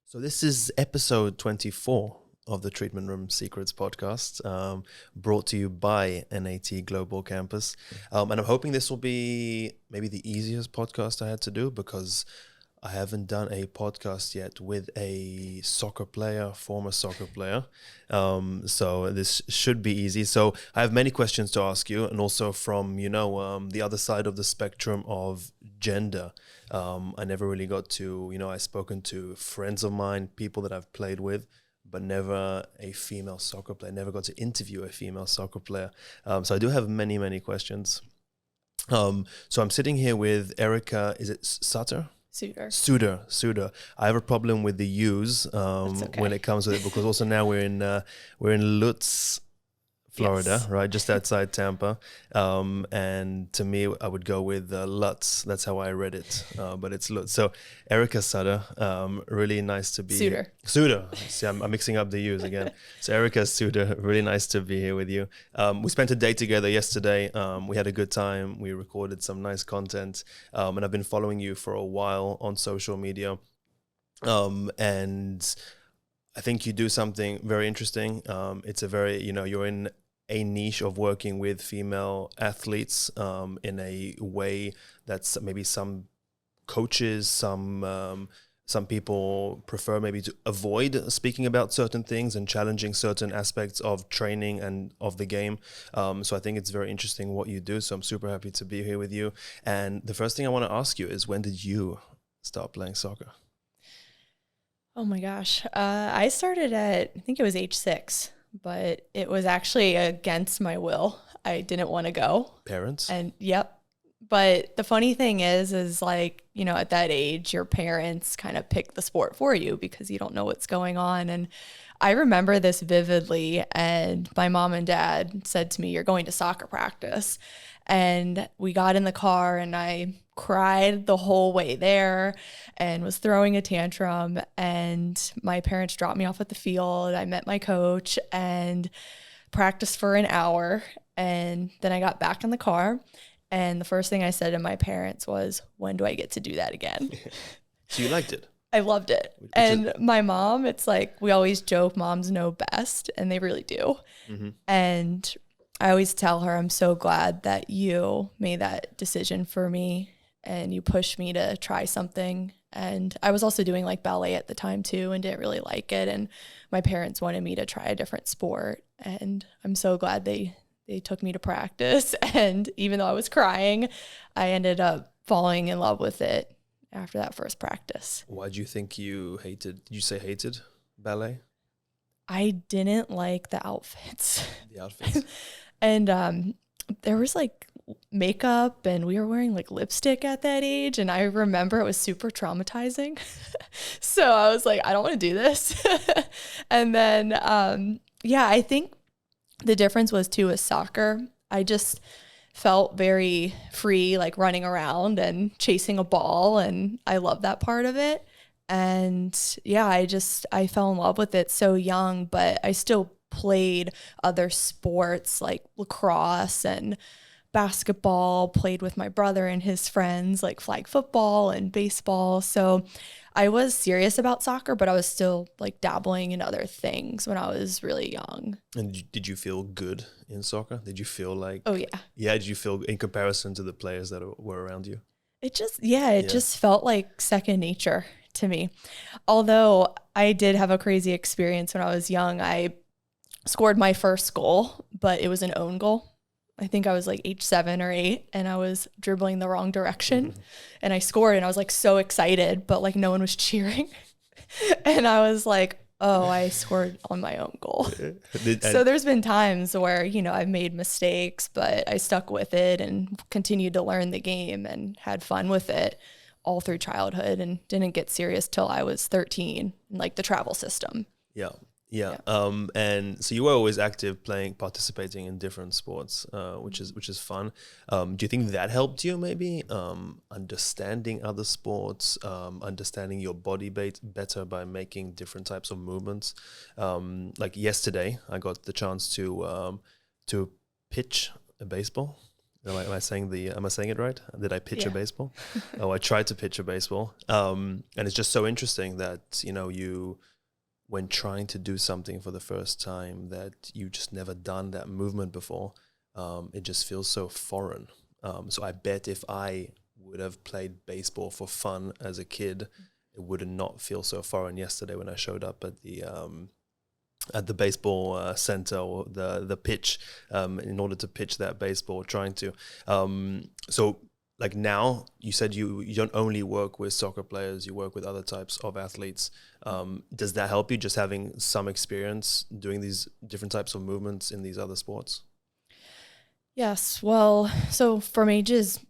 So this is episode 24 of the Treatment Room Secrets podcast, brought to you by NAT Global Campus. And I'm hoping this will be maybe the easiest podcast I had to do because I haven't done a podcast yet with a former soccer player. So this should be easy. So I have many questions to ask you, and also from, the other side of the spectrum of gender. I never really got to, I've spoken to friends of mine, people that I've played with, but never a female soccer player, never got to interview a female soccer player. So I do have many, many questions. So I'm sitting here with Erica, is it Suter? Suter. I have a problem with the U's when it comes to it, because also now we're in Lutz, Florida, yes. Right, just outside Tampa. And to me, I would go with Lutz. That's how I read it, but it's Lutz. So Erica Suter, really nice to be Suter. See, I'm mixing up the U's again. So Erica Suter, really nice to be here with you. We spent a day together yesterday. We had a good time. We recorded some nice content, and I've been following you for a while on social media. And I think you do something very interesting. It's a very, you're in a niche of working with female athletes in a way that's maybe some coaches, some people prefer maybe to avoid speaking about certain things and challenging certain aspects of training and of the game. So I think it's very interesting what you do. So I'm super happy to be here with you. And the first thing I want to ask you is, when did you start playing soccer? Oh my gosh. I started at, I think it was age 6, but it was actually against my will. I didn't want to go. Parents? And yep. But the funny thing is like, at that age, your parents kind of pick the sport for you because you don't know what's going on. And I remember this vividly. And my mom and dad said to me, "You're going to soccer practice." And we got in the car and I cried the whole way there and was throwing a tantrum. And my parents dropped me off at the field. I met my coach and practiced for an hour. And then I got back in the car. And the first thing I said to my parents was, "When do I get to do that again?" So you liked it? I loved it. And my mom, it's like, we always joke moms know best, and they really do. Mm-hmm. And I always tell her, I'm so glad that you made that decision for me and you pushed me to try something. And I was also doing like ballet at the time too and didn't really like it. And my parents wanted me to try a different sport. And I'm so glad they took me to practice. And even though I was crying, I ended up falling in love with it after that first practice. Why do you think you hated ballet? I didn't like the outfits. The outfits. And there was like makeup and we were wearing like lipstick at that age. And I remember it was super traumatizing. So I was like, I don't want to do this. And then, I think the difference was too with soccer. I just felt very free, like running around and chasing a ball. And I love that part of it. And I fell in love with it so young, but I still played other sports like lacrosse and basketball, played with my brother and his friends like flag football and baseball. So I was serious about soccer, but I was still like dabbling in other things when I was really young. And did you feel good in soccer? Did you feel like... Oh, yeah. Yeah, did you feel in comparison to the players that were around you? It just felt like second nature to me. Although I did have a crazy experience when I was young. I scored my first goal, but it was an own goal. I think I was like age 7 or 8 and I was dribbling the wrong direction and I scored and I was like so excited, but like no one was cheering. And I was like, oh, I scored on my own goal. So there's been times where, I've made mistakes, but I stuck with it and continued to learn the game and had fun with it all through childhood and didn't get serious till I was 13, like the travel system. Yeah. And so you were always active, participating in different sports, which is fun. Do you think that helped you maybe understanding other sports, understanding your body better by making different types of movements? Like yesterday, I got the chance to pitch a baseball. Am I saying it right? Did I pitch a Yeah. baseball? Oh, I tried to pitch a baseball. And it's just so interesting that, when trying to do something for the first time that you just never done that movement before, it just feels so foreign. So I bet if I would have played baseball for fun as a kid, it would not feel so foreign yesterday when I showed up at the baseball center or the pitch in order to pitch that baseball, trying to. So like now, you said you don't only work with soccer players, you work with other types of athletes. Does that help you, just having some experience doing these different types of movements in these other sports? Yes. Well, so from ages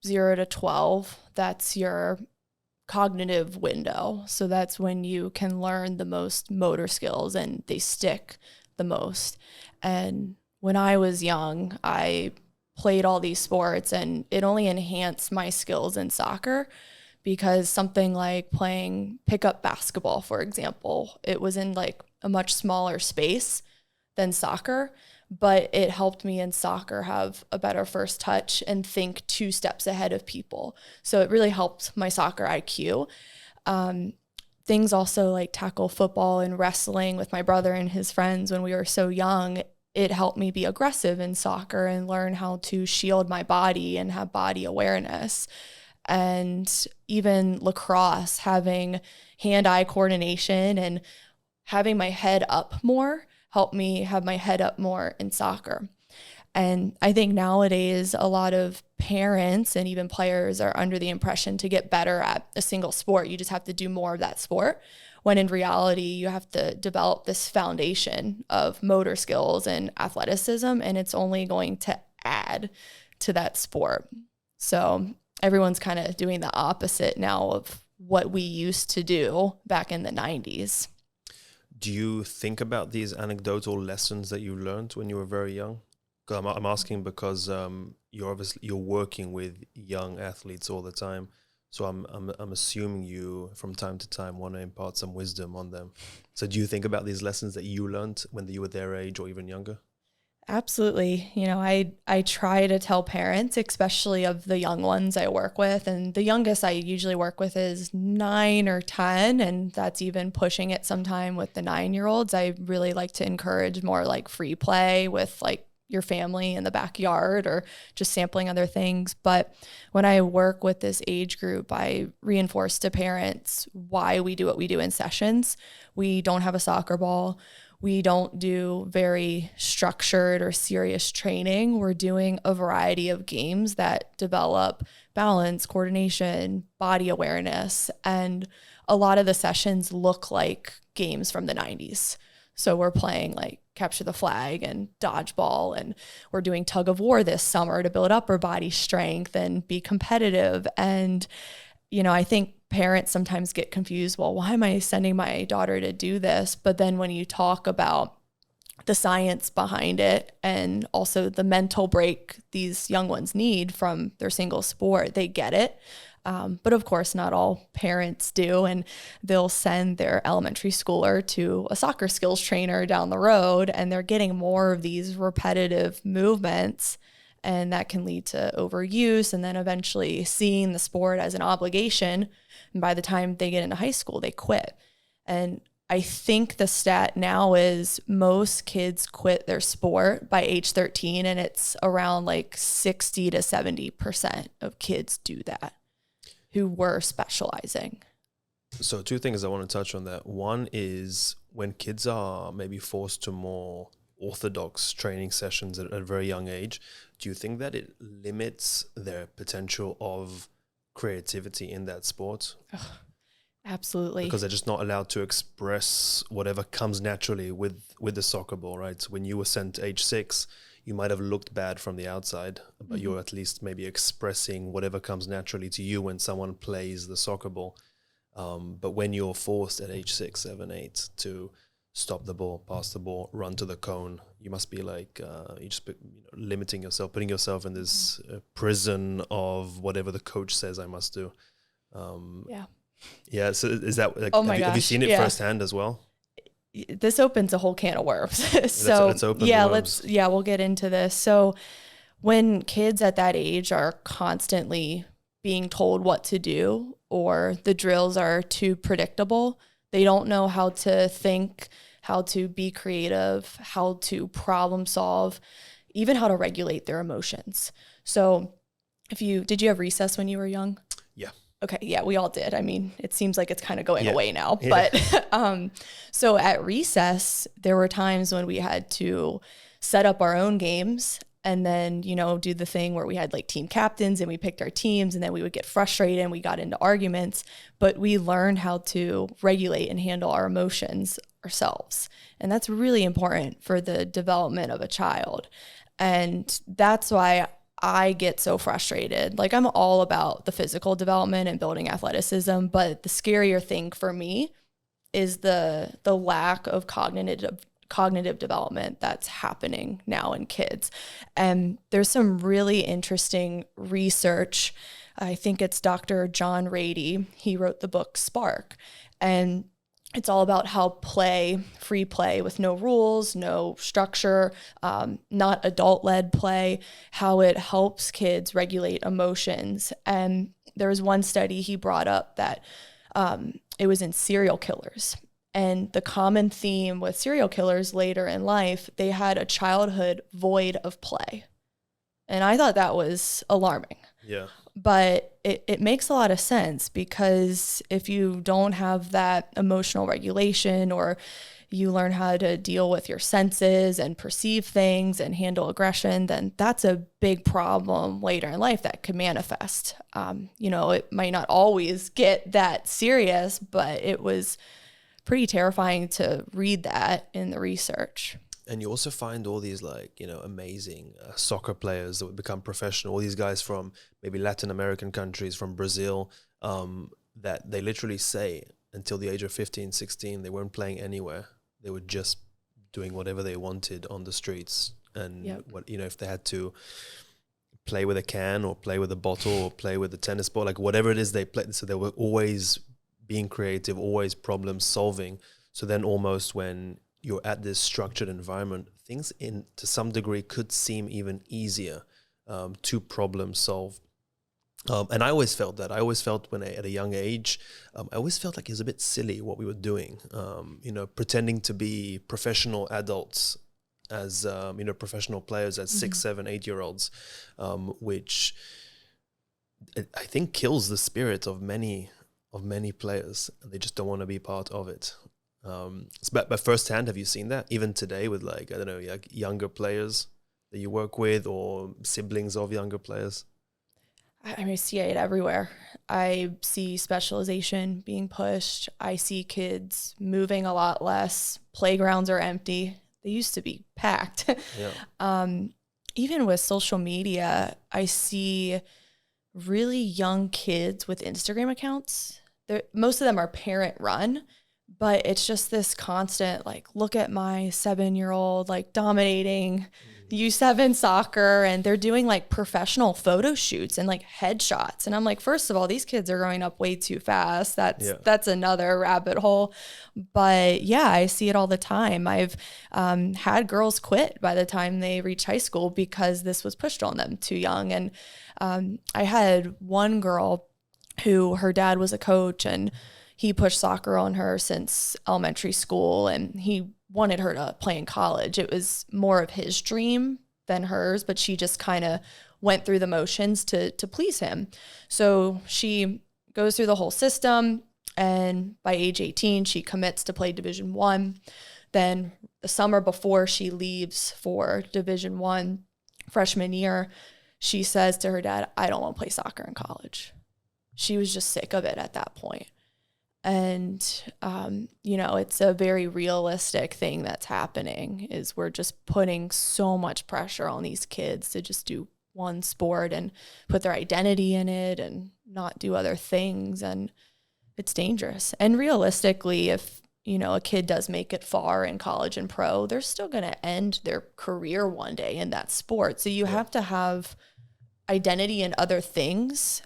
0 to 12, that's your cognitive window. So that's when you can learn the most motor skills and they stick the most. And when I was young, I played all these sports and it only enhanced my skills in soccer, because something like playing pickup basketball, for example, it was in like a much smaller space than soccer, but it helped me in soccer have a better first touch and think 2 steps ahead of people. So it really helped my soccer IQ. Things also like tackle football and wrestling with my brother and his friends when we were so young, it helped me be aggressive in soccer and learn how to shield my body and have body awareness. And even lacrosse, having hand-eye coordination and having my head up more helped me have my head up more in soccer. And I think nowadays a lot of parents and even players are under the impression to get better at a single sport, you just have to do more of that sport, when in reality you have to develop this foundation of motor skills and athleticism, and it's only going to add to that sport. So everyone's kind of doing the opposite now of what we used to do back in the 90s. Do you think about these anecdotal lessons that you learned when you were very young? I'm asking because you're working with young athletes all the time, so I'm assuming you from time to time want to impart some wisdom on them. So do you think about these lessons that you learned when you were their age or even younger? Absolutely. I try to tell parents, especially of the young ones I work with, and the youngest I usually work with is 9 or 10, and that's even pushing it sometime with the 9-year-olds. I really like to encourage more like free play with like your family in the backyard or just sampling other things. But when I work with this age group, I reinforce to parents why we do what we do in sessions. We don't have a soccer ball. We don't do very structured or serious training. We're doing a variety of games that develop balance, coordination, body awareness. And a lot of the sessions look like games from the 90s. So we're playing like capture the flag and dodgeball, and we're doing tug of war this summer to build upper body strength and be competitive. And, I think parents sometimes get confused. Well, why am I sending my daughter to do this? But then when you talk about the science behind it and also the mental break these young ones need from their single sport, they get it. But of course, not all parents do, and they'll send their elementary schooler to a soccer skills trainer down the road, and they're getting more of these repetitive movements, and that can lead to overuse and then eventually seeing the sport as an obligation. And by the time they get into high school, they quit. And I think the stat now is most kids quit their sport by age 13, and it's around like 60 to 70% of kids do that who were specializing. So 2 things I want to touch on that. One is when kids are maybe forced to more orthodox training sessions at a very young age, do you think that it limits their potential of creativity in that sport? Absolutely. Because they're just not allowed to express whatever comes naturally with the soccer ball, right? So when you were sent age 6, you might have looked bad from the outside, but you're at least maybe expressing whatever comes naturally to you when someone plays the soccer ball. But when you're forced at age 6, 7, 8 to stop the ball, pass the ball, run to the cone, you must be like, limiting yourself, putting yourself in this prison of whatever the coach says I must do. Yeah. So is that like, have you seen it firsthand as well? This opens a whole can of worms. Let's open the worms. We'll get into this. So when kids at that age are constantly being told what to do, or the drills are too predictable, they don't know how to think, how to be creative, how to problem solve, even how to regulate their emotions. So did you have recess when you were young? Yeah. Okay. Yeah, we all did. I mean, it seems like it's kind of going away now, Yeah. but, so at recess, there were times when we had to set up our own games and then, do the thing where we had like team captains and we picked our teams, and then we would get frustrated and we got into arguments, but we learned how to regulate and handle our emotions ourselves. And that's really important for the development of a child. And that's why I get so frustrated. Like, I'm all about the physical development and building athleticism, but the scarier thing for me is the lack of cognitive development that's happening now in kids. And there's some really interesting research. I think it's Dr. John Rady. He wrote the book Spark, and it's all about how free play with no rules, no structure, not adult-led play, how it helps kids regulate emotions. And there was one study he brought up that it was in serial killers. And the common theme with serial killers later in life, they had a childhood void of play. And I thought that was alarming. Yeah. But it makes a lot of sense, because if you don't have that emotional regulation, or you learn how to deal with your senses and perceive things and handle aggression, then that's a big problem later in life that could manifest. It might not always get that serious, but it was pretty terrifying to read that in the research. And you also find all these amazing soccer players that would become professional, all these guys from maybe Latin American countries, from Brazil, that they literally say until the age of 15, 16, they weren't playing anywhere. They were just doing whatever they wanted on the streets. And if they had to play with a can or play with a bottle or play with a tennis ball, like whatever it is they played. So they were always being creative, always problem solving. So then almost when you're at this structured environment, things to some degree could seem even easier to problem solve. And I always felt that. I always felt at a young age, I always felt like it was a bit silly what we were doing, pretending to be professional adults as, professional players as 6, 7, 8-year-olds, which I think kills the spirit of many players. They just don't want to be part of it. But firsthand, have you seen that even today with younger players that you work with, or siblings of younger players? I see it everywhere. I see specialization being pushed. I see kids moving a lot less. Playgrounds are empty. They used to be packed. Yeah. Even with social media, I see really young kids with Instagram accounts. Most of them are parent run, but it's just this constant, look at my 7-year-old, dominating U7 soccer, and they're doing professional photo shoots and headshots. And I'm like, first of all, these kids are growing up way too fast. That's another rabbit hole. But yeah, I see it all the time. I've had girls quit by the time they reach high school because this was pushed on them too young. And I had one girl who, her dad was a coach, and he pushed soccer on her since elementary school, and he wanted her to play in college. It was more of his dream than hers, but she just kind of went through the motions to please him. So she goes through the whole system, and by age 18, she commits to play Division I. Then the summer before she leaves for Division I freshman year, she says to her dad, I don't want to play soccer in college. She was just sick of it at that point. And, it's a very realistic thing that's happening, is we're just putting so much pressure on these kids to just do one sport and put their identity in it and not do other things. And it's dangerous. And realistically, if, a kid does make it far in college and pro, they're still going to end their career one day in that sport. So you have to have identity in other things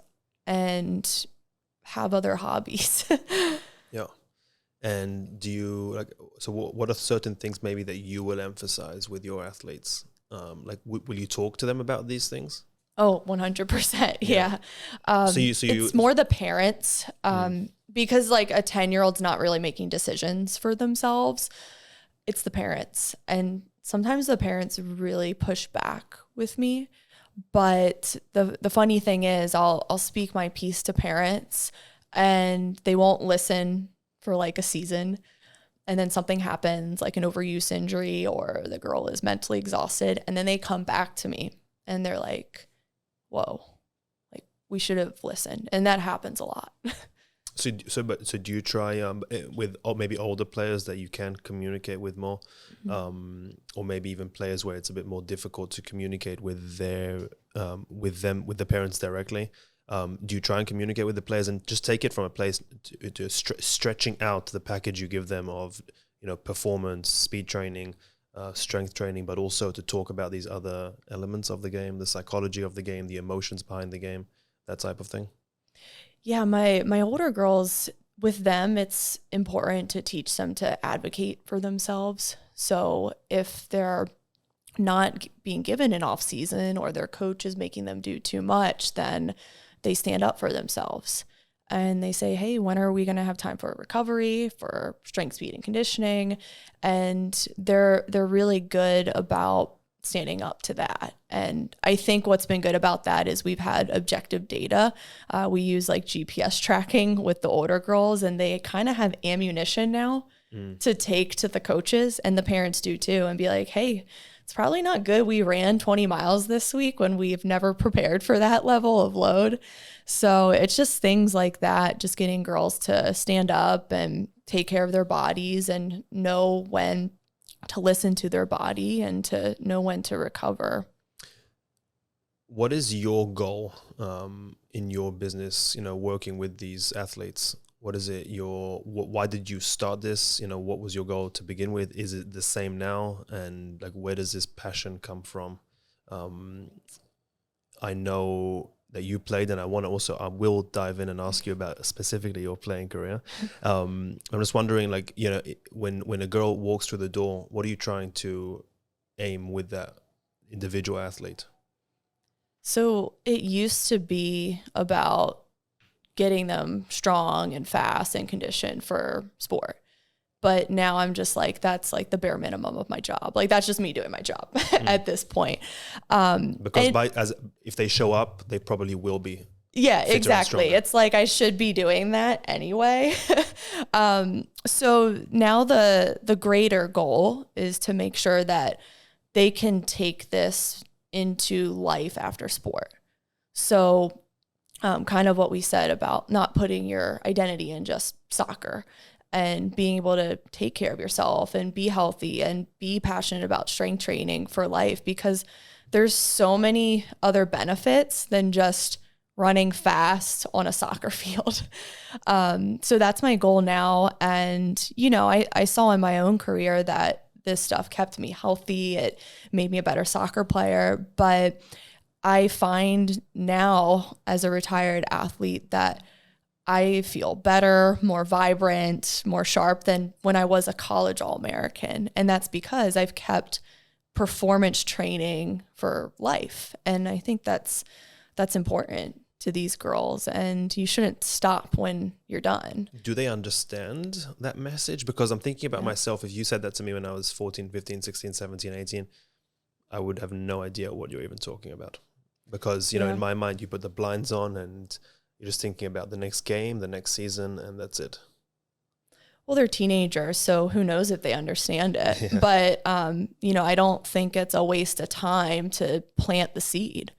and have other hobbies. Yeah. And do you so what are certain things maybe that you will emphasize with your athletes Like, will you talk to them about these things? Oh, 100%. Yeah. It's more the parents, because like a 10-year-old's not really making decisions for themselves. It's the parents. And sometimes the parents really push back with me. But the funny thing is I'll speak my piece to parents and they won't listen for like a season. And then something happens, like an overuse injury, or the girl is mentally exhausted. And then they come back to me and they're like, whoa, like we should have listened. And that happens a lot. So do you try with maybe older players that you can communicate with more, or maybe even players where it's a bit more difficult to communicate with with the parents directly? Do you try and communicate with the players and just take it from a place to stretching out the package you give them of, performance, speed training, strength training, but also to talk about these other elements of the game, the psychology of the game, the emotions behind the game, that type of thing? Yeah, my older girls, with them, it's important to teach them to advocate for themselves. So if they're not being given an off season or their coach is making them do too much, then they stand up for themselves and they say, hey, when are we going to have time for recovery, for strength, speed, and conditioning? And they're really good about standing up to that. And I think what's been good about that is we've had objective data. We use like GPS tracking with the older girls, and they kind of have ammunition now to take to the coaches, and the parents do too, and be like, hey, it's probably not good we ran 20 miles this week when we've never prepared for that level of load. So it's just things like that, just getting girls to stand up and take care of their bodies and know when to listen to their body and to know when to recover. What is your goal in your business, working with these athletes? What is it? Why did you start this? What was your goal to begin with? Is it the same now? And like, where does this passion come from? I know that you played, and I will dive in and ask you about specifically your playing career. I'm just wondering, like, when a girl walks through the door, what are you trying to aim with that individual athlete? So it used to be about getting them strong and fast and conditioned for sport. But now I'm just like, that's like the bare minimum of my job. Like, that's just me doing my job at this point. Because if they show up, they probably will be. Yeah, exactly. It's like I should be doing that anyway. So now the greater goal is to make sure that they can take this into life after sport. So kind of what we said about not putting your identity in just soccer, and being able to take care of yourself and be healthy and be passionate about strength training for life, because there's so many other benefits than just running fast on a soccer field. So that's my goal now. And, I saw in my own career that this stuff kept me healthy. It made me a better soccer player. But I find now as a retired athlete that I feel better, more vibrant, more sharp than when I was a college All-American. And that's because I've kept performance training for life. And I think that's important to these girls, and you shouldn't stop when you're done. Do they understand that message? Because I'm thinking about myself. If you said that to me when I was 14, 15, 16, 17, 18, I would have no idea what you're even talking about. Because, in my mind, you put the blinds on and you're just thinking about the next game, the next season, and that's it. Well, they're teenagers, so who knows if they understand it. Yeah. But, I don't think it's a waste of time to plant the seed.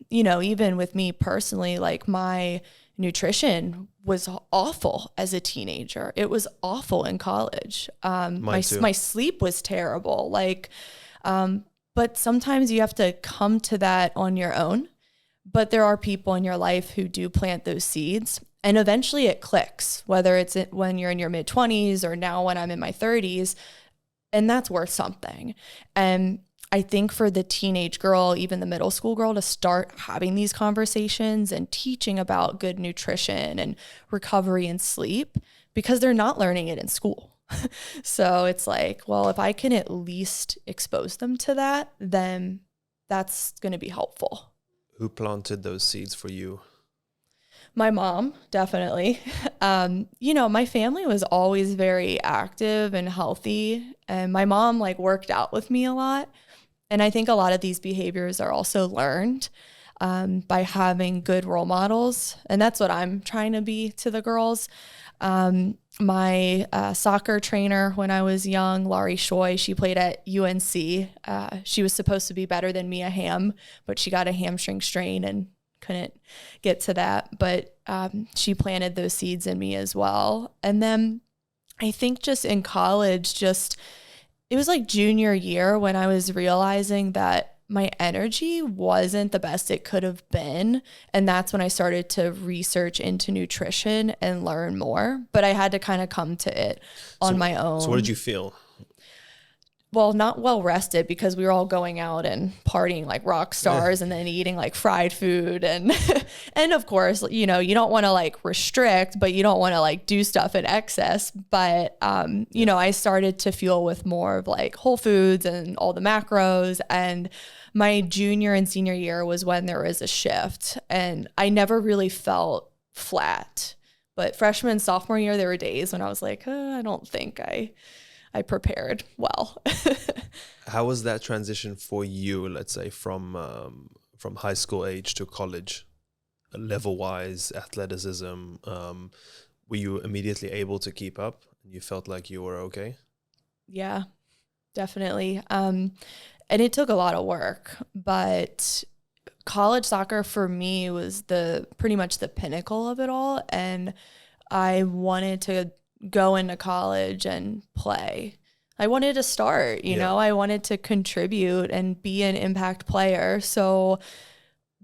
Even with me personally, like my nutrition was awful as a teenager. It was awful in college. My sleep was terrible. But sometimes you have to come to that on your own. But there are people in your life who do plant those seeds, and eventually it clicks, whether it's when you're in your mid-20s or now when I'm in my 30s, and that's worth something. And I think for the teenage girl, even the middle school girl, to start having these conversations and teaching about good nutrition and recovery and sleep, because they're not learning it in school. So it's like, well, if I can at least expose them to that, then that's going to be helpful. Who planted those seeds for you? My mom, definitely. My family was always very active and healthy, and my mom like worked out with me a lot. And I think a lot of these behaviors are also learned by having good role models. And that's what I'm trying to be to the girls. My soccer trainer when I was young, Laurie Shoy, she played at UNC. She was supposed to be better than Mia Hamm, but she got a hamstring strain and couldn't get to that. But she planted those seeds in me as well. And then I think just in college, it was like junior year when I was realizing that my energy wasn't the best it could have been. And that's when I started to research into nutrition and learn more. But I had to kind of come to it on my own. So what did you feel? Well, not well rested because we were all going out and partying like rock stars and then eating like fried food. And, and of course, you don't want to like restrict, but you don't want to like do stuff in excess. But, I started to fuel with more of like whole foods and all the macros. And my junior and senior year was when there was a shift, and I never really felt flat. But freshman and sophomore year, there were days when I was like, I don't think I prepared well. How was that transition for you, let's say, from high school age to college, level-wise, athleticism? Were you immediately able to keep up and you felt like you were okay? Yeah, definitely. And it took a lot of work, but college soccer for me was pretty much the pinnacle of it all. And I wanted to go into college and play. I wanted to start, I wanted to contribute and be an impact player. So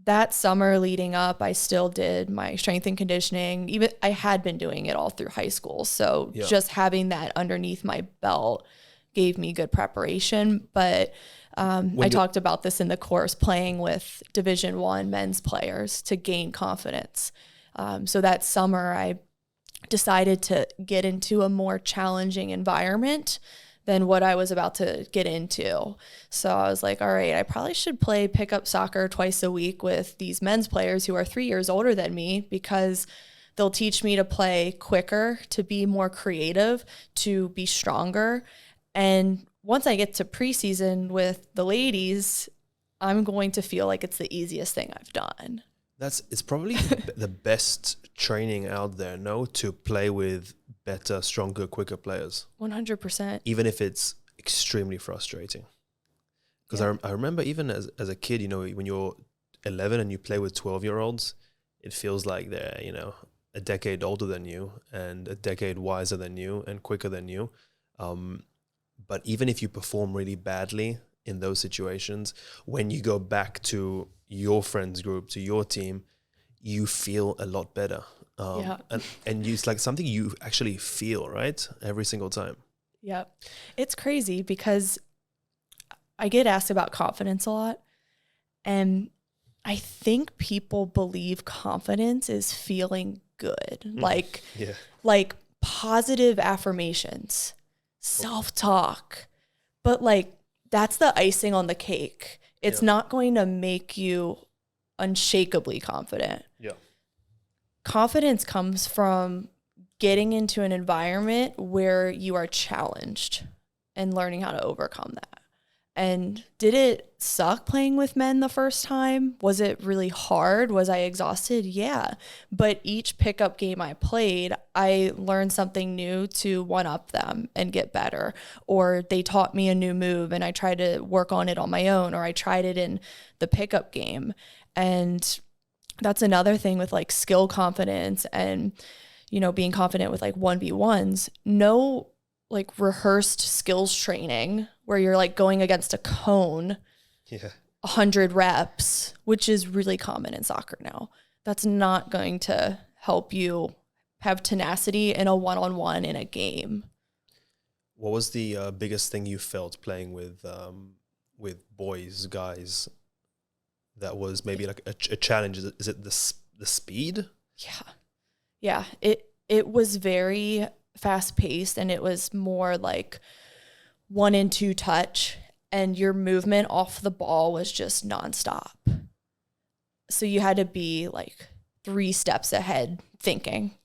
that summer leading up, I still did my strength and conditioning. Even I had been doing it all through high school. So just having that underneath my belt gave me good preparation. But I talked about this in the course, playing with Division I men's players to gain confidence. So that summer I decided to get into a more challenging environment than what I was about to get into. So I was like, all right, I probably should play pickup soccer twice a week with these men's players who are 3 years older than me, because they'll teach me to play quicker, to be more creative, to be stronger. And once I get to preseason with the ladies, I'm going to feel like it's the easiest thing I've done. It's probably the best training out there, no? To play with better, stronger, quicker players. 100%. Even if it's extremely frustrating. Because I remember even as a kid, when you're 11 and you play with 12-year-olds, it feels like they're, a decade older than you and a decade wiser than you and quicker than you. But even if you perform really badly in those situations, when you go back to your friends group, to your team, you feel a lot better. And it's like something you actually feel, right? Every single time. Yeah. It's crazy because I get asked about confidence a lot. And I think people believe confidence is feeling good. Like positive affirmations, self-talk. But like, that's the icing on the cake. It's not going to make you unshakably confident. Yeah. Confidence comes from getting into an environment where you are challenged and learning how to overcome that. And did it suck playing with men the first time? Was it really hard? Was I exhausted? Yeah. But each pickup game I played, I learned something new to one-up them and get better. Or they taught me a new move and I tried to work on it on my own, or I tried it in the pickup game. And that's another thing with like skill confidence and, being confident with like 1v1s. No like rehearsed skills training where you're like going against a cone, 100 reps, which is really common in soccer now. That's not going to help you have tenacity in a one-on-one in a game. What was the biggest thing you felt playing with guys, that was maybe like a challenge? Is it the speed? Yeah. It was very fast paced, and it was more like 1 and 2 touch, and your movement off the ball was just nonstop. So you had to be like 3 steps ahead thinking.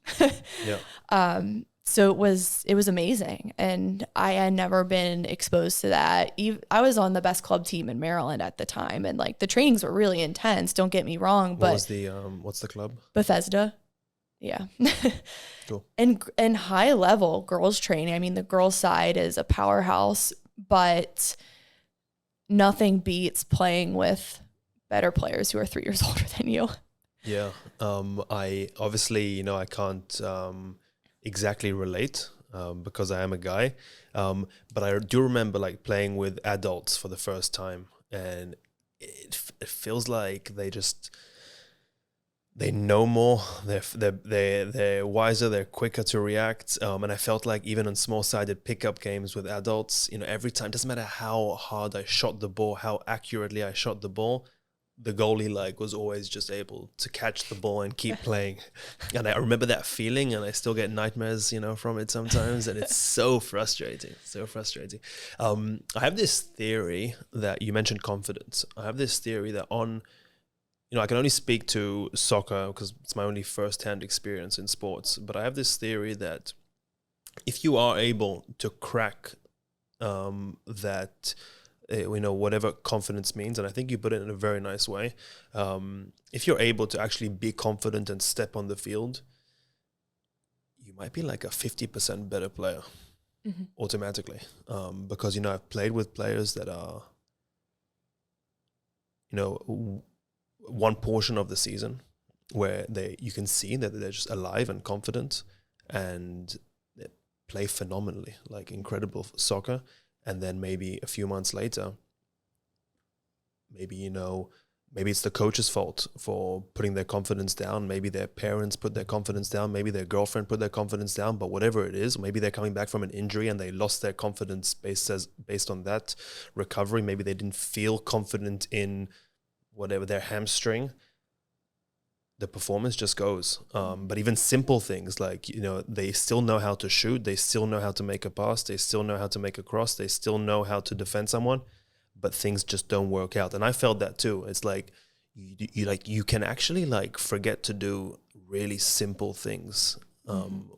Yeah. So it was amazing, and I had never been exposed to that. I was on the best club team in Maryland at the time, and like the trainings were really intense. Don't get me wrong, but What's the club? Bethesda, yeah. Cool. And high level girls training. I mean, the girls side is a powerhouse, but nothing beats playing with better players who are 3 years older than you. Yeah. I obviously, I can't exactly relate because I am a guy. But I do remember like playing with adults for the first time, and it feels like they know more. They're wiser. They're quicker to react. And I felt like even in small-sided pickup games with adults, every time, doesn't matter how hard I shot the ball, how accurately I shot the ball, the goalie like was always just able to catch the ball and keep playing. And I remember that feeling, and I still get nightmares, from it sometimes. And it's so frustrating, I have this theory that you mentioned confidence. I have this theory that I can only speak to soccer because it's my only first-hand experience in sports. But I have this theory that if you are able to crack that, whatever confidence means, and I think you put it in a very nice way. If you're able to actually be confident and step on the field, you might be like a 50% better player automatically. Because, I've played with players that are, one portion of the season where you can see that they're just alive and confident and they play phenomenally, like incredible soccer. And then maybe a few months later, maybe it's the coach's fault for putting their confidence down. Maybe their parents put their confidence down. Maybe their girlfriend put their confidence down. But whatever it is, maybe they're coming back from an injury and they lost their confidence based on that recovery. Maybe they didn't feel confident in whatever their hamstring. The performance just goes. But even simple things like, they still know how to shoot. They still know how to make a pass. They still know how to make a cross. They still know how to defend someone, but things just don't work out. And I felt that too. It's like, you can actually like forget to do really simple things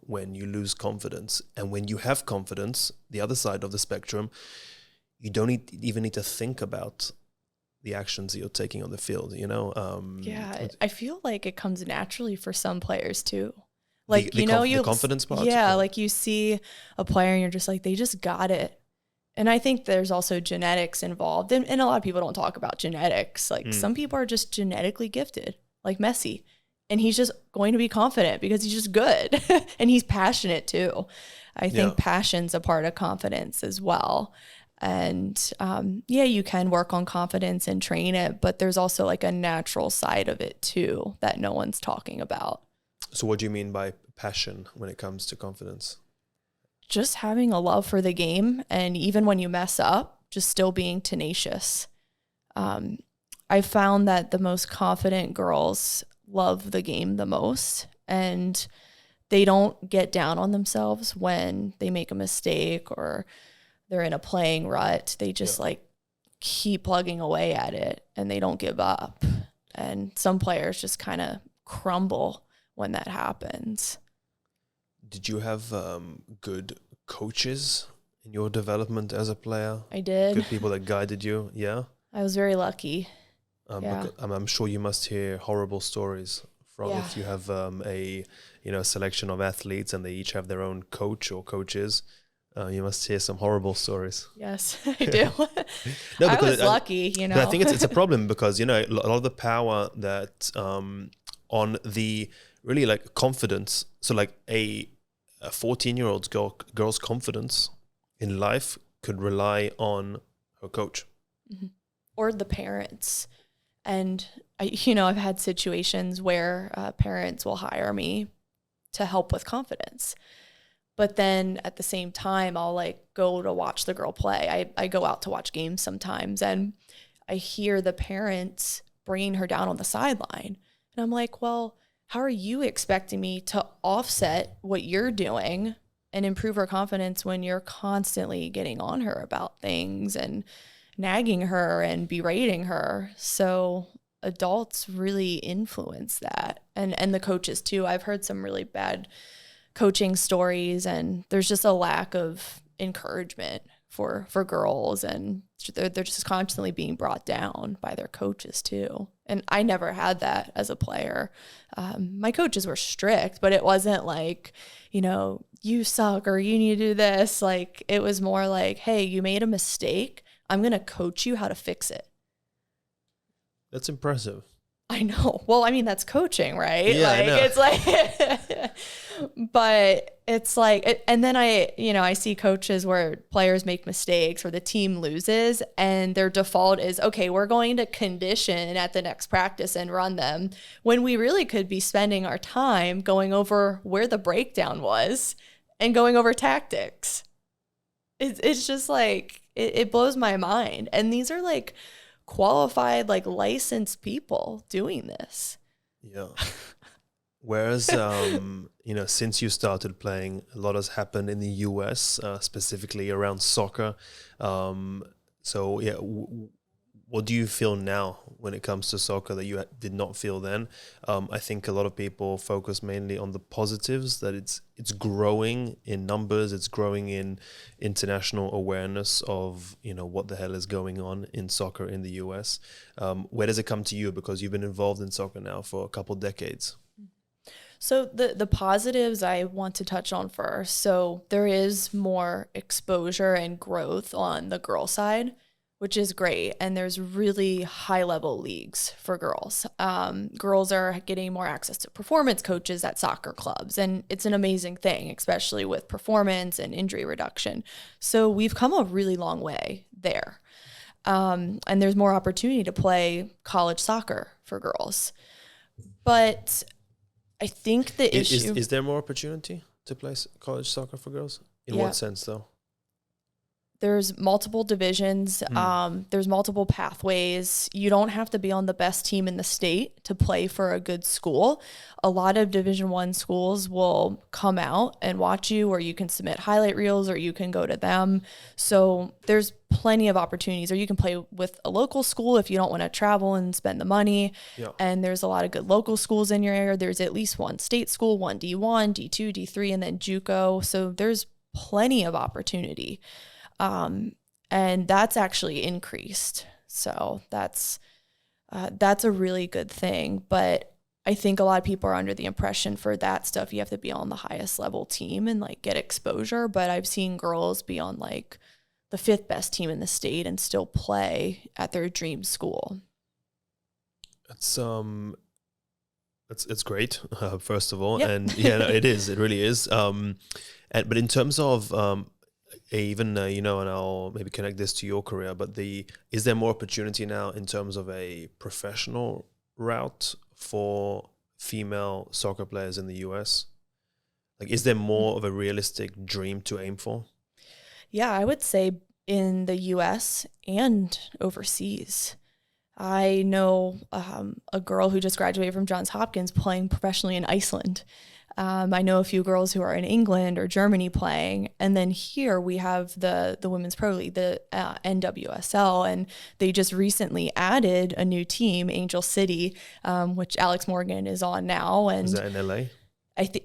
when you lose confidence. And when you have confidence, the other side of the spectrum, you don't even need to think about the actions that you're taking on the field, I feel like it comes naturally for some players too. Like, the confidence part. Yeah. Like you see a player and you're just like, they just got it. And I think there's also genetics involved. And a lot of people don't talk about genetics. Like some people are just genetically gifted, like Messi. And he's just going to be confident because he's just good. And he's passionate too. I think passion's a part of confidence as well. And you can work on confidence and train it, but there's also like a natural side of it too that no one's talking about. So what do you mean by passion when it comes to confidence? Just having a love for the game, and even when you mess up, just still being tenacious. I found that the most confident girls love the game the most, and they don't get down on themselves when they make a mistake or they're in a playing rut. They just like keep plugging away at it and they don't give up. And some players just kind of crumble when that happens. Did you have good coaches in your development as a player? I did. Good people that guided you? Yeah. I was very lucky. I'm sure you must hear horrible stories from if you have a selection of athletes and they each have their own coach or coaches. You must hear some horrible stories. Yes, I do. No, I was lucky, But I think it's a problem because, a lot of the power that on the really like confidence. So like a 14-year-old girl's confidence in life could rely on her coach. Mm-hmm. Or the parents. And I've had situations where parents will hire me to help with confidence. But then at the same time, I'll like go to watch the girl play. I go out to watch games sometimes and I hear the parents bringing her down on the sideline. And I'm like, well, how are you expecting me to offset what you're doing and improve her confidence when you're constantly getting on her about things and nagging her and berating her. So adults really influence that, and the coaches too. I've heard some really bad coaching stories, and there's just a lack of encouragement for girls, and they're just constantly being brought down by their coaches too. And I never had that as a player. My coaches were strict, but it wasn't like, you suck or you need to do this. Like, it was more like, hey, you made a mistake. I'm going to coach you how to fix it. That's impressive. I know. Well, I mean, that's coaching, right? Yeah, like, I know. it's like, but it's like, and then I see coaches where players make mistakes or the team loses and their default is, okay, we're going to condition at the next practice and run them, when we really could be spending our time going over where the breakdown was and going over tactics. It's just like, it blows my mind. And these are like qualified, like licensed people doing this. Yeah. Whereas, since you started playing, a lot has happened in the US, specifically around soccer. So, yeah, what do you feel now when it comes to soccer that you did not feel then? I think a lot of people focus mainly on the positives, that it's growing in numbers, it's growing in international awareness of, what the hell is going on in soccer in the US. Where does it come to you? Because you've been involved in soccer now for a couple decades. So the positives I want to touch on first. So there is more exposure and growth on the girl side, which is great. And there's really high level leagues for girls. Girls are getting more access to performance coaches at soccer clubs. And it's an amazing thing, especially with performance and injury reduction. So we've come a really long way there. And there's more opportunity to play college soccer for girls. But I think the issue... Is there more opportunity to play college soccer for girls? In what sense, though? There's multiple divisions. There's multiple pathways. You don't have to be on the best team in the state to play for a good school. A lot of Division I schools will come out and watch you, or you can submit highlight reels, or you can go to them. So there's plenty of opportunities, or you can play with a local school if you don't want to travel and spend the money. Yeah. And there's a lot of good local schools in your area. There's at least one state school, one D1, D2, D3, and then JUCO. So there's plenty of opportunity. And that's actually increased. So that's a really good thing. But I think a lot of people are under the impression for that stuff, you have to be on the highest level team and like get exposure. But I've seen girls be on like the 5th best team in the state and still play at their dream school. It's great, first of all. Yep. And yeah, no, it is, it really is. But in terms of, even and I'll maybe connect this to your career, but is there more opportunity now in terms of a professional route for female soccer players in the US? Like, is there more of a realistic dream to aim for? Yeah, I would say in the US and overseas. I know a girl who just graduated from Johns Hopkins playing professionally in Iceland. I know a few girls who are in England or Germany playing. And then here we have the Women's Pro League, the NWSL, and they just recently added a new team, Angel City, which Alex Morgan is on now. And is that in LA?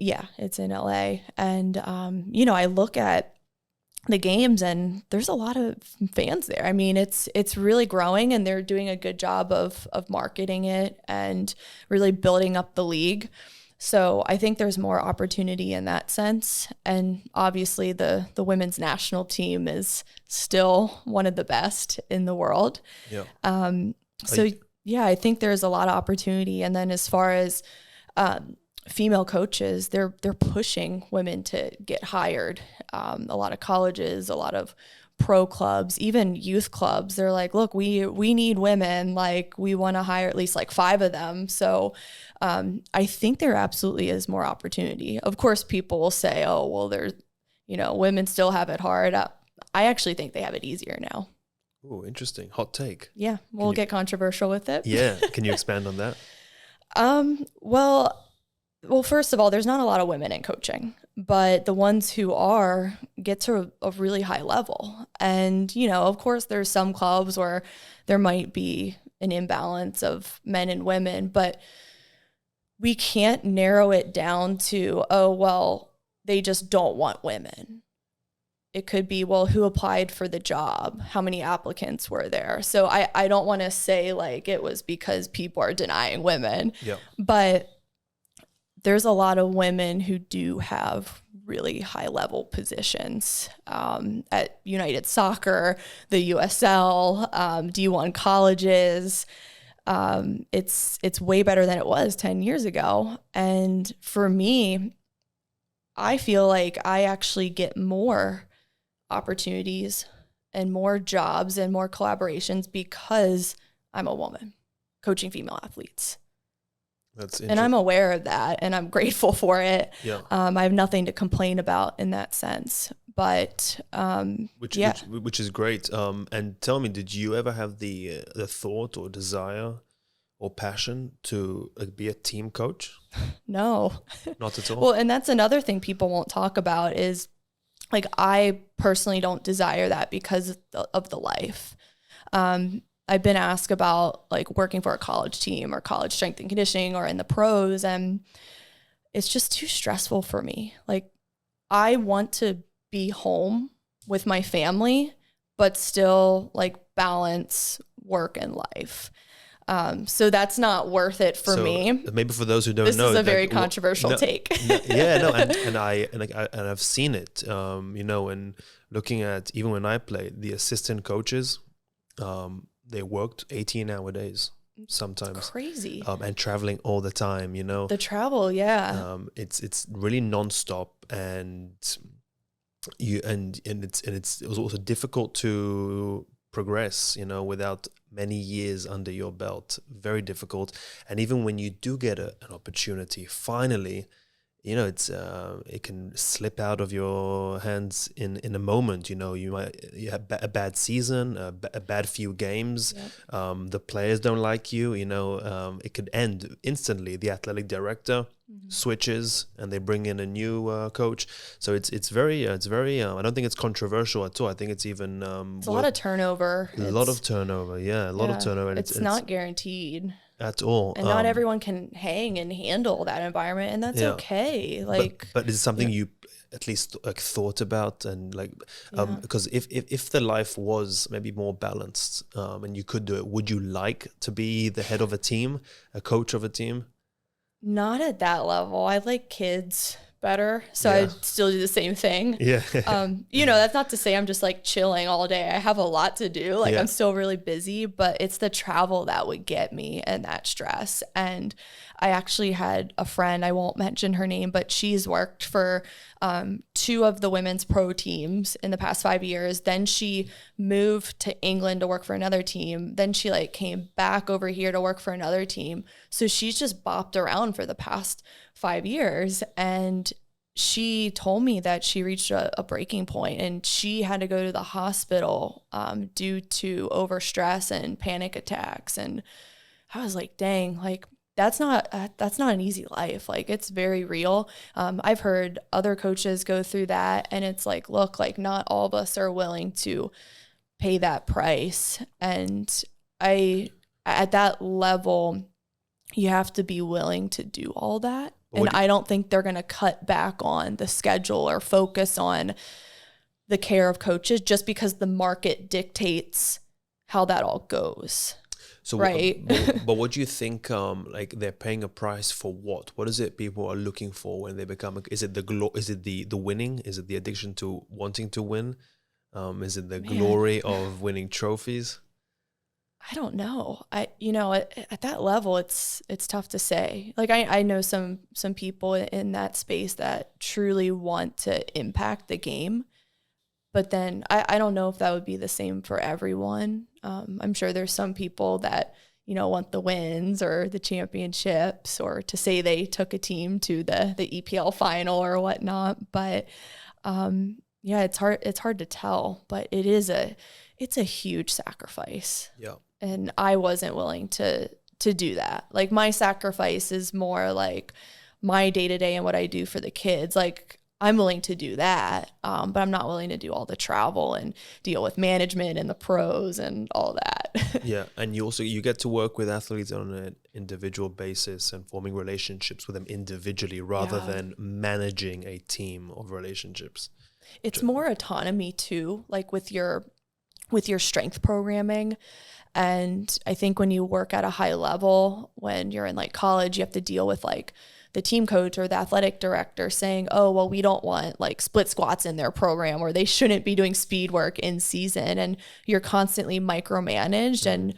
Yeah, it's in LA. And, I look at the games and there's a lot of fans there. I mean, it's really growing, and they're doing a good job of marketing it and really building up the league. So I think there's more opportunity in that sense. And obviously the women's national team is still one of the best in the world. Yeah. I think there's a lot of opportunity. And then as far as female coaches, they're pushing women to get hired. A lot of colleges, a lot of pro clubs, even youth clubs, they're like, look, we need women, like we want to hire at least like 5 of them. So I think there absolutely is more opportunity. Of course, people will say, oh, well, there's, women still have it hard. I actually think they have it easier now. Oh, interesting. Hot take. Yeah, we'll get controversial with it. Yeah. Can you expand on that? Well, first of all, there's not a lot of women in coaching. but the ones who are get to a really high level. And, you know, of course, there's some clubs where there might be an imbalance of men and women, but we can't narrow it down to, oh, well, they just don't want women. It could be, well, who applied for the job? How many applicants were there? So I don't want to say like it was because people are denying women, but there's a lot of women who do have really high level positions at United Soccer, the USL, D1 colleges. It's way better than it was 10 years ago. And for me, I feel like I actually get more opportunities and more jobs and more collaborations because I'm a woman coaching female athletes. And I'm aware of that and I'm grateful for it. Yeah. I have nothing to complain about in that sense, but which is great. And tell me, did you ever have the thought or desire or passion to be a team coach? No, not at all. Well, and that's another thing people won't talk about is like, I personally don't desire that because of the life. I've been asked about like working for a college team or college strength and conditioning or in the pros, and it's just too stressful for me. Like, I want to be home with my family, but still like balance work and life. So that's not worth it for me. Maybe for those who don't know, this is a very controversial take. And I've seen it. You know, and looking at even when I played, the assistant coaches, they worked 18-hour days sometimes. Crazy. And traveling all the time. You know, the travel, it's really nonstop, and it was also difficult to progress, you know, without many years under your belt. Very difficult. And even when you do get an opportunity, finally, you know, it can slip out of your hands in a moment. You know, you have a bad season, a bad few games. The players don't like you. You know, it could end instantly. The athletic director switches, and they bring in a new coach. So it's very. I don't think it's controversial at all. I think it's even it's a lot of turnover. A lot of turnover. Yeah, a lot of turnover. And it's not guaranteed at all, and not everyone can hang and handle that environment, and that's okay. Like, but is it something you at least like thought about, and like because if the life was maybe more balanced and you could do it, would you like to be the head of a team, a coach of a team? Not at that level. I like kids better, so I'd still do the same thing. You know, that's not to say I'm just like chilling all day. I have a lot to do. Like, I'm still really busy, but it's the travel that would get me and that stress. And I actually had a friend, I won't mention her name, but she's worked for 2 of the women's pro teams in the past 5 years. Then she moved to England to work for another team. Then she like came back over here to work for another team. So she's just bopped around for the past 5 years. And she told me that she reached a breaking point and she had to go to the hospital due to overstress and panic attacks. And I was like, dang, like, that's not an easy life. Like, it's very real. I've heard other coaches go through that, and it's like, look, like, not all of us are willing to pay that price. And at that level, you have to be willing to do all that. And I don't think they're going to cut back on the schedule or focus on the care of coaches just because the market dictates how that all goes. So, right. but what do you think? Like, they're paying a price for what? What is it people are looking for when they become? Is it the winning? Is it the addiction to wanting to win? Is it the glory of winning trophies? I don't know. At that level, it's tough to say. Like, I know some people in that space that truly want to impact the game, but then I don't know if that would be the same for everyone. I'm sure there's some people that, you know, want the wins or the championships or to say they took a team to the EPL final or whatnot. But it's hard to tell, but it's a huge sacrifice. Yeah. And I wasn't willing to do that. Like, my sacrifice is more like my day-to-day and what I do for the kids. Like, I'm willing to do that, but I'm not willing to do all the travel and deal with management and the pros and all that. Yeah, and you get to work with athletes on an individual basis and forming relationships with them individually rather than managing a team of relationships. It's more autonomy too, like with your strength programming. And I think when you work at a high level, when you're in like college, you have to deal with like the team coach or the athletic director saying, oh, well, we don't want like split squats in their program, or they shouldn't be doing speed work in season. And you're constantly micromanaged and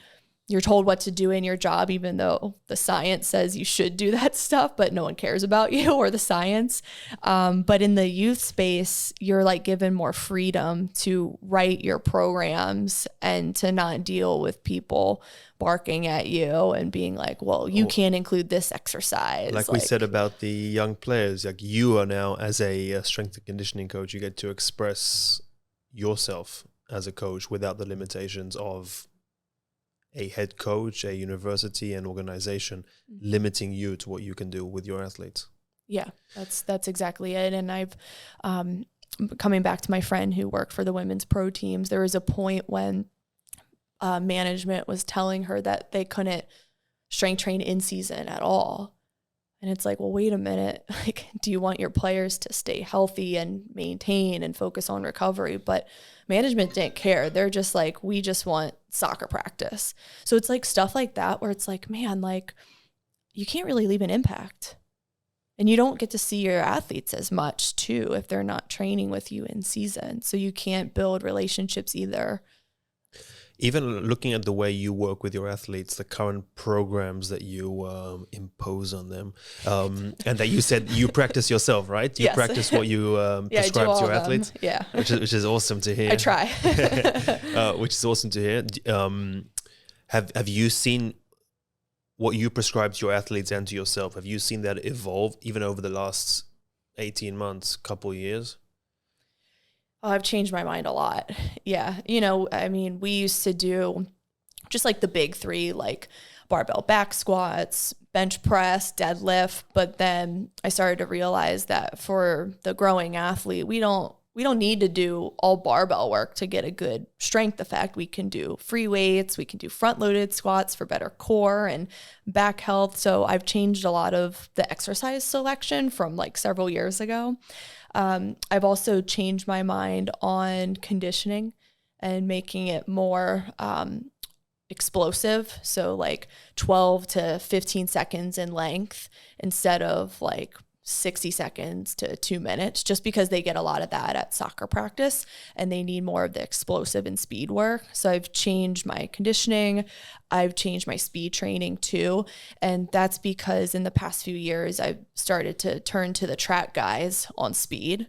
you're told what to do in your job, even though the science says you should do that stuff, but no one cares about you or the science. But in the youth space, you're like given more freedom to write your programs and to not deal with people barking at you and being like, well, you can't include this exercise. Like we said about the young players, like you are now as a strength and conditioning coach, you get to express yourself as a coach without the limitations of a head coach, a university, an organization limiting you to what you can do with your athletes. Yeah, that's exactly it. And I've, coming back to my friend who worked for the women's pro teams, there was a point when management was telling her that they couldn't strength train in season at all. And it's like, well, wait a minute. Like, do you want your players to stay healthy and maintain and focus on recovery? But management didn't care. They're just like, we just want soccer practice. So it's like stuff like that where it's like, man, like you can't really leave an impact. And you don't get to see your athletes as much too if they're not training with you in season. So you can't build relationships either. Even looking at the way you work with your athletes, the current programs that you impose on them, and that you said you practice yourself, right? You practice what you prescribe to your athletes, which is awesome to hear. I try, which is awesome to hear. Have you seen what you prescribe to your athletes and to yourself? Have you seen that evolve even over the last 18 months, couple years? Oh, I've changed my mind a lot. Yeah. You know, I mean, we used to do just like the big three, like barbell back squats, bench press, deadlift. But then I started to realize that for the growing athlete, we don't need to do all barbell work to get a good strength effect. We can do free weights. We can do front loaded squats for better core and back health. So I've changed a lot of the exercise selection from like several years ago. I've also changed my mind on conditioning and making it more explosive. So like 12 to 15 seconds in length instead of like 60 seconds to 2 minutes, just because they get a lot of that at soccer practice and they need more of the explosive and speed work. So I've changed my conditioning. I've changed my speed training too. And that's because in the past few years, I've started to turn to the track guys on speed.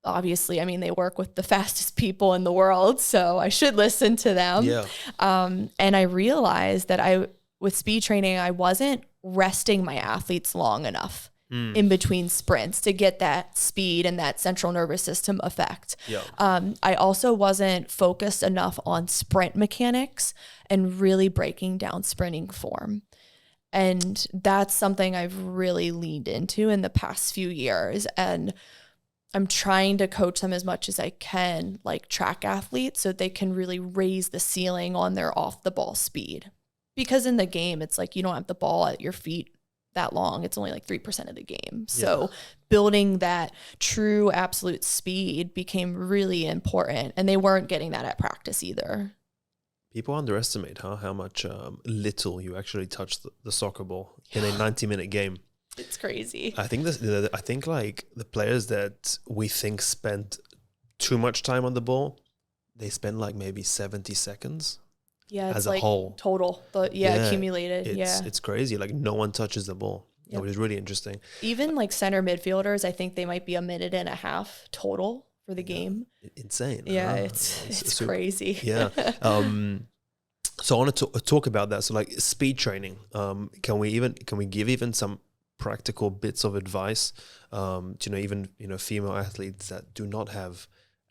Obviously, I mean, they work with the fastest people in the world, so I should listen to them. Yeah. And I realized that with speed training, I wasn't resting my athletes long enough in between sprints to get that speed and that central nervous system effect. Yeah. I also wasn't focused enough on sprint mechanics and really breaking down sprinting form. And that's something I've really leaned into in the past few years. And I'm trying to coach them as much as I can, like track athletes, so they can really raise the ceiling on their off the ball speed. Because in the game, it's like you don't have the ball at your feet that long. It's only like 3% of the game. So building that true absolute speed became really important. And they weren't getting that at practice either. People underestimate how much little you actually touch the soccer ball in a 90-minute game. It's crazy. I think like the players that we think spend too much time on the ball, they spend like maybe 70 seconds. Yeah, it's as like a whole total, accumulated. It's crazy. Like no one touches the ball, which is really interesting. Even like center midfielders, I think they might be a minute and a half total for the game. Insane. Yeah, it's crazy. Yeah. So I want to talk about that. So like speed training. Can we give even some practical bits of advice to even female athletes that do not have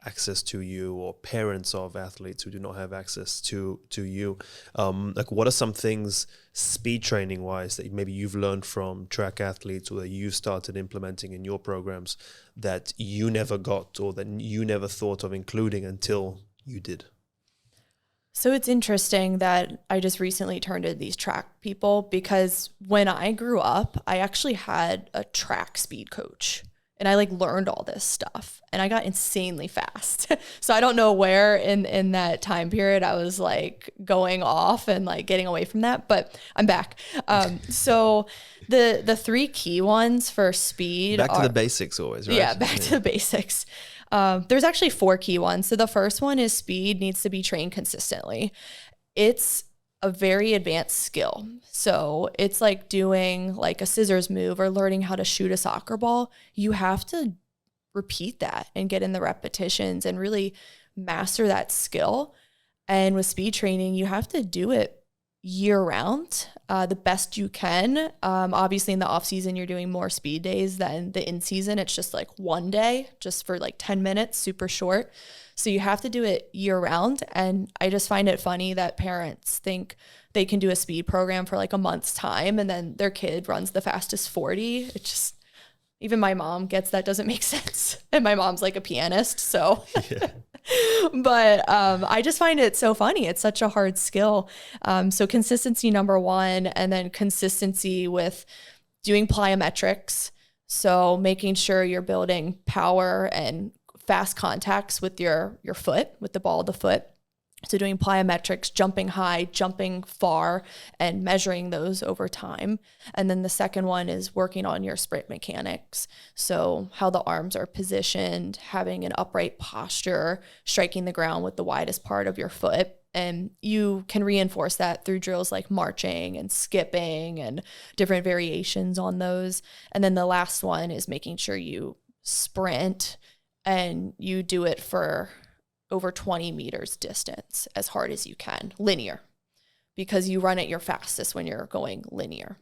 access to you, or parents of athletes who do not have access to you. Like, what are some things speed training wise that maybe you've learned from track athletes, or that you started implementing in your programs that you never got, or that you never thought of including until you did? So it's interesting that I just recently turned to these track people, because when I grew up, I actually had a track speed coach, and I like learned all this stuff, and I got insanely fast. So I don't know where in that time period I was like going off and like getting away from that, but I'm back. So the three key ones for speed Back to the basics always, right? Yeah, back to the basics. There's actually 4 key ones. So the first one is speed needs to be trained consistently. It's a very advanced skill. So it's like doing like a scissors move or learning how to shoot a soccer ball. You have to repeat that and get in the repetitions and really master that skill. And with speed training, you have to do it year round, the best you can. Obviously in the off season, you're doing more speed days than the in season. It's just like one day, just for like 10 minutes, super short. So you have to do it year round. And I just find it funny that parents think they can do a speed program for like a month's time, and then their kid runs the fastest 40. It just, even my mom gets that doesn't make sense. And my mom's like a pianist, so. Yeah. But I just find it so funny. It's such a hard skill. So consistency, number one, and then consistency with doing plyometrics. So making sure you're building power and fast contacts with your foot, with the ball of the foot. So doing plyometrics, jumping high, jumping far, and measuring those over time. And then the second one is working on your sprint mechanics. So how the arms are positioned, having an upright posture, striking the ground with the widest part of your foot. And you can reinforce that through drills like marching and skipping and different variations on those. And then the last one is making sure you sprint and you do it for over 20 meters distance as hard as you can, linear, because you run at your fastest when you're going linear,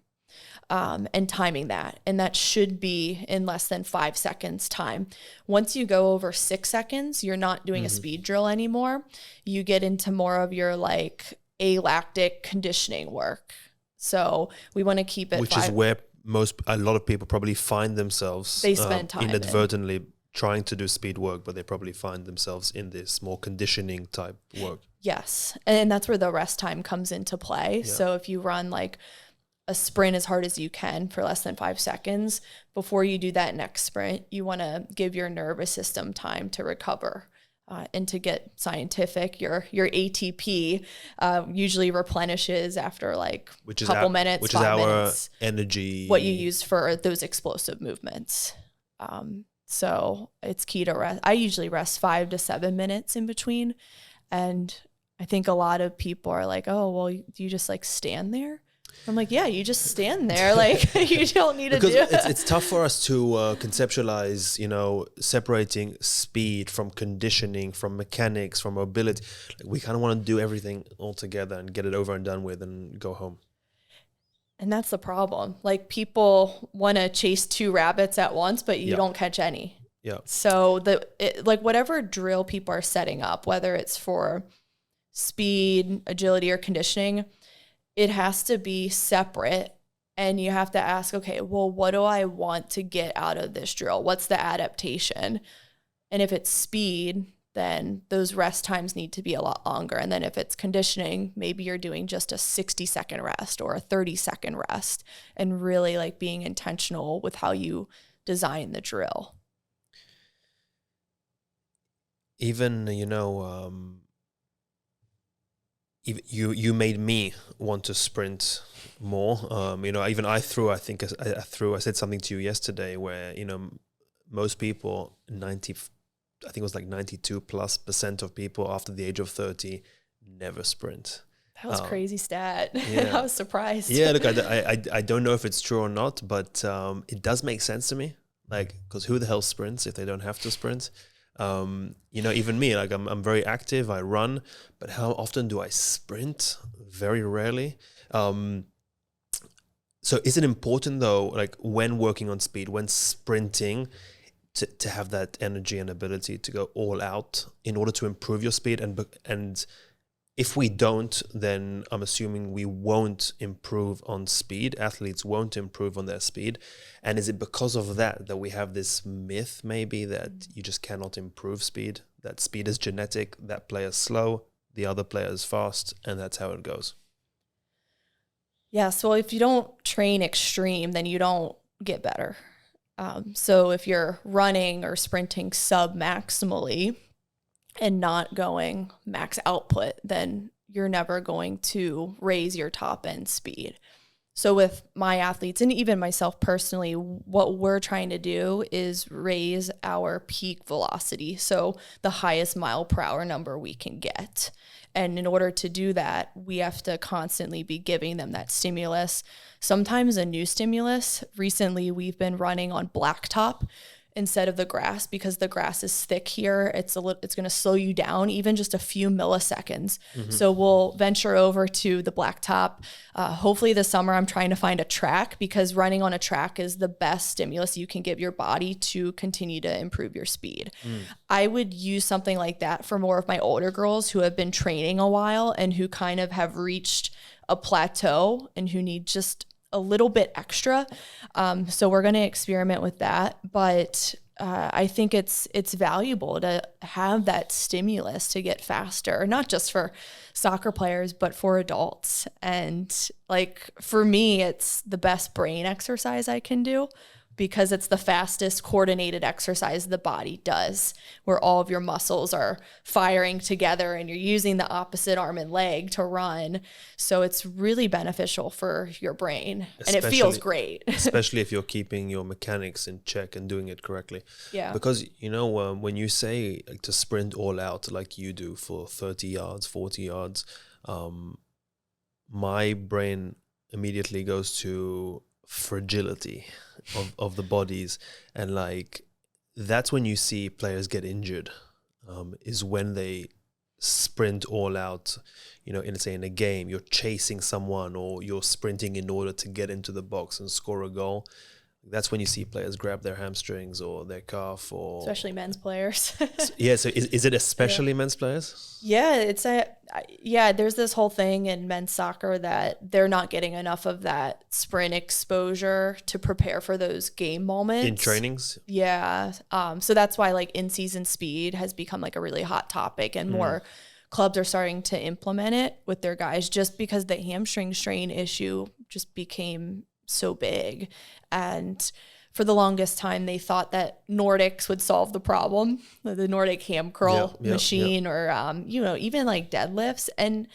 and timing that. And that should be in less than 5 seconds time. Once you go over 6 seconds, you're not doing a speed drill anymore. You get into more of your like alactic conditioning work. So we want to keep it. Which is where a lot of people probably find themselves. They spend time inadvertently trying to do speed work, but they probably find themselves in this more conditioning type work. Yes. And that's where the rest time comes into play. Yeah. So if you run like a sprint as hard as you can for less than 5 seconds, before you do that next sprint, you want to give your nervous system time to recover. And to get scientific, your ATP usually replenishes after like a couple minutes, which 5 is our minutes, energy. What you use for those explosive movements. So it's key to rest. I usually rest 5 to 7 minutes in between. And I think a lot of people are like, oh, well, do you just like stand there? I'm like, yeah, you just stand there. Like you don't need to do it. It's tough for us to conceptualize, separating speed from conditioning, from mechanics, from mobility. Like, we kind of want to do everything all together and get it over and done with and go home. And that's the problem. Like people want to chase 2 rabbits at once, but you don't catch any. Yeah. So like whatever drill people are setting up, whether it's for speed, agility, or conditioning, it has to be separate. And you have to ask, okay, well, what do I want to get out of this drill? What's the adaptation? And if it's speed, then those rest times need to be a lot longer. And then if it's conditioning, maybe you're doing just a 60-second rest or a 30-second rest, and really like being intentional with how you design the drill. Even, you made me want to sprint more. Even I said something to you yesterday where, most people, I think it was like 92+% of people after the age of 30 never sprint. That was crazy stat. Yeah. I was surprised. Yeah, look, I don't know if it's true or not, but it does make sense to me. Like, because who the hell sprints if they don't have to sprint? Even me, like I'm very active, I run, but how often do I sprint? Very rarely. So is it important though, like when working on speed, when sprinting, to have that energy and ability to go all out in order to improve your speed. And if we don't, then I'm assuming we won't improve on speed. Athletes won't improve on their speed. And is it because of that we have this myth maybe that you just cannot improve speed, that speed is genetic, that player's slow, the other player is fast, and that's how it goes? Yeah, so if you don't train extreme, then you don't get better. So if you're running or sprinting sub-maximally and not going max output, then you're never going to raise your top end speed. So with my athletes and even myself personally, what we're trying to do is raise our peak velocity, so the highest mile per hour number we can get. And in order to do that, we have to constantly be giving them that stimulus, sometimes a new stimulus. Recently, we've been running on blacktop instead of the grass because the grass is thick here. It's going to slow you down even just a few milliseconds. Mm-hmm. So we'll venture over to the blacktop. Hopefully this summer I'm trying to find a track because running on a track is the best stimulus you can give your body to continue to improve your speed. I would use something like that for more of my older girls who have been training a while and who kind of have reached a plateau and who need just a little bit extra. So we're going to experiment with that. But I think it's valuable to have that stimulus to get faster, not just for soccer players, but for adults. And like for me, it's the best brain exercise I can do because it's the fastest coordinated exercise the body does, where all of your muscles are firing together and you're using the opposite arm and leg to run. So it's really beneficial for your brain, and it feels great. Especially if you're keeping your mechanics in check and doing it correctly. Yeah. Because, when you say to sprint all out like you do for 30 yards, 40 yards, my brain immediately goes to fragility of the bodies, and like that's when you see players get injured, is when they sprint all out. In a game you're chasing someone or you're sprinting in order to get into the box and score a goal. That's when you see players grab their hamstrings or their calf, or especially men's players. Yeah. So is it especially men's players? Yeah, there's this whole thing in men's soccer that they're not getting enough of that sprint exposure to prepare for those game moments in trainings. Yeah. So that's why like in-season speed has become like a really hot topic, and more clubs are starting to implement it with their guys just because the hamstring strain issue just became so big. And for the longest time, they thought that Nordics would solve the problem, the Nordic ham curl machine, or, even like deadlifts. And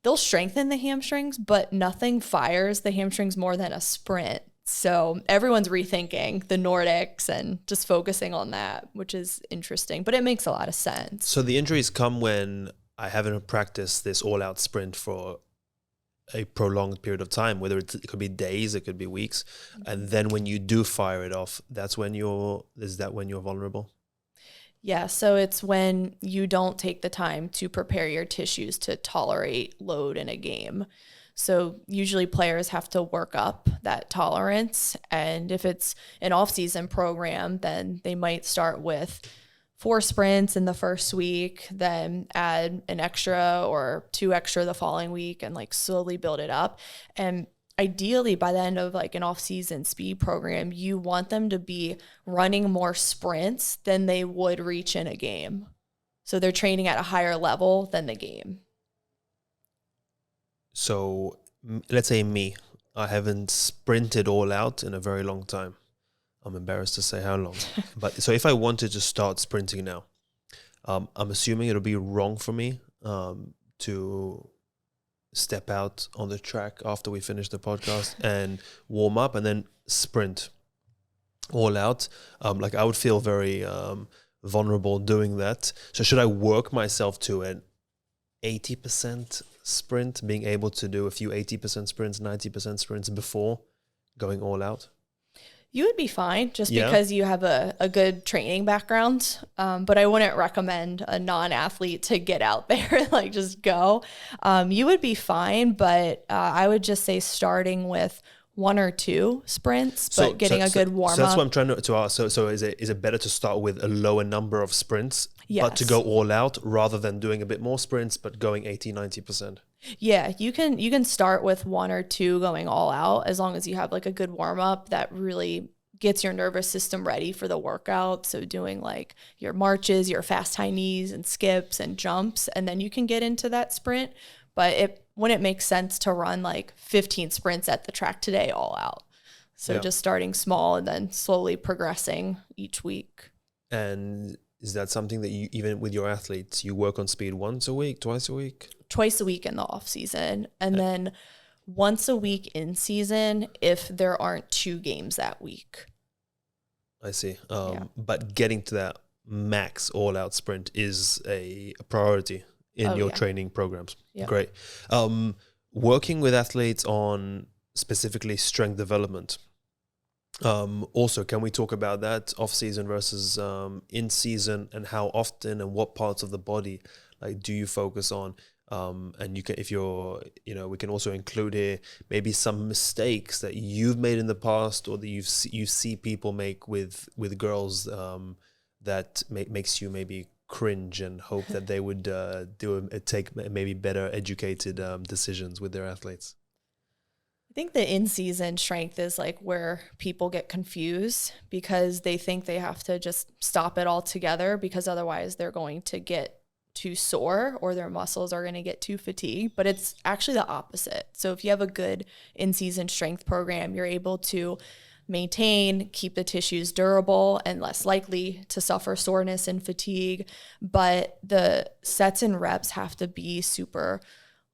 they'll strengthen the hamstrings, but nothing fires the hamstrings more than a sprint. So everyone's rethinking the Nordics and just focusing on that, which is interesting, but it makes a lot of sense. So the injuries come when I haven't practiced this all-out sprint for a prolonged period of time, whether it could be days, it could be weeks. And then when you do fire it off, is that when you're vulnerable? Yeah, so it's when you don't take the time to prepare your tissues to tolerate load in a game. So usually players have to work up that tolerance. And if it's an off-season program, then they might start with 4 sprints in the first week, then add an extra or 2 extra the following week, and like slowly build it up. And ideally by the end of like an off-season speed program, you want them to be running more sprints than they would reach in a game. So they're training at a higher level than the game. So let's say I haven't sprinted all out in a very long time. I'm embarrassed to say how long. But so if I wanted to start sprinting now, I'm assuming it'll be wrong for me to step out on the track after we finish the podcast and warm up and then sprint all out. Like I would feel very vulnerable doing that. So should I work myself to an 80% sprint, being able to do a few 80% sprints, 90% sprints before going all out? You would be fine just because you have a good training background. But I wouldn't recommend a non-athlete to get out there, like just go. You would be fine, but I would just say starting with 1 or 2 sprints, but getting a good warm up. So that's what I'm trying to ask. So is it better to start with a lower number of sprints, but to go all out rather than doing a bit more sprints, but going 80-90%? Yeah, you can start with 1 or 2 going all out, as long as you have like a good warm up that really gets your nervous system ready for the workout. So doing like your marches, your fast high knees and skips and jumps, and then you can get into that sprint. But when it makes sense to run like 15 sprints at the track today all out. So just starting small and then slowly progressing each week. And is that something that you, even with your athletes, you work on speed once a week, twice a week? Twice a week in the off season. And then once a week in season if there aren't 2 games that week. I see. But getting to that max all-out sprint is a priority in your training programs. Yeah. Great. Working with athletes on specifically strength development. Also, can we talk about that off-season versus in-season, and how often and what parts of the body like do you focus on? And you can, if you're, we can also include here maybe some mistakes that you've made in the past, or that you see people make with girls that makes you maybe cringe and hope that they would take maybe better educated decisions with their athletes. I think the in-season strength is like where people get confused, because they think they have to just stop it all together, because otherwise they're going to get too sore or their muscles are going to get too fatigued. But it's actually the opposite. So if you have a good in-season strength program, you're able to maintain, keep the tissues durable and less likely to suffer soreness and fatigue. But the sets and reps have to be super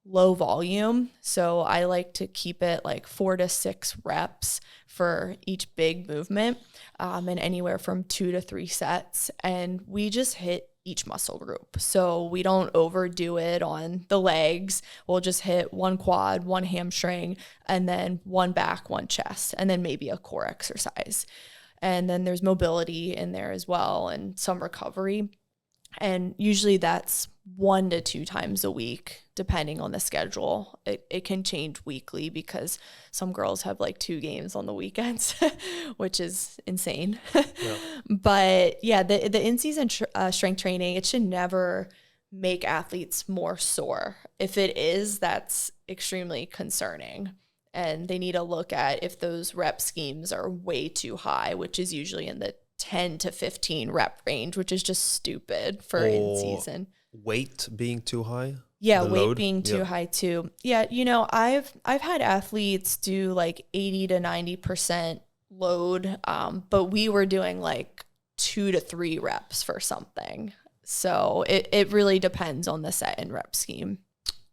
low volume. So I like to keep it like 4 to 6 reps for each big movement, and anywhere from 2 to 3 sets. And we just hit each muscle group. So we don't overdo it on the legs. We'll just hit 1 quad, 1 hamstring, and then 1 back, 1 chest, and then maybe a core exercise. And then there's mobility in there as well, and some recovery. And usually that's 1 to 2 times a week, depending on the schedule. It can change weekly because some girls have like 2 games on the weekends, which is insane. Yeah. But yeah, the in-season strength training, it should never make athletes more sore. If it is, that's extremely concerning. And they need to look at if those rep schemes are way too high, which is usually in the 10 to 15 rep range, which is just stupid for in-season. Weight being too high? Yeah, weight being too high too. Yeah, I've had athletes do like 80 to 90% load, but we were doing like 2 to 3 reps for something. So it really depends on the set and rep scheme.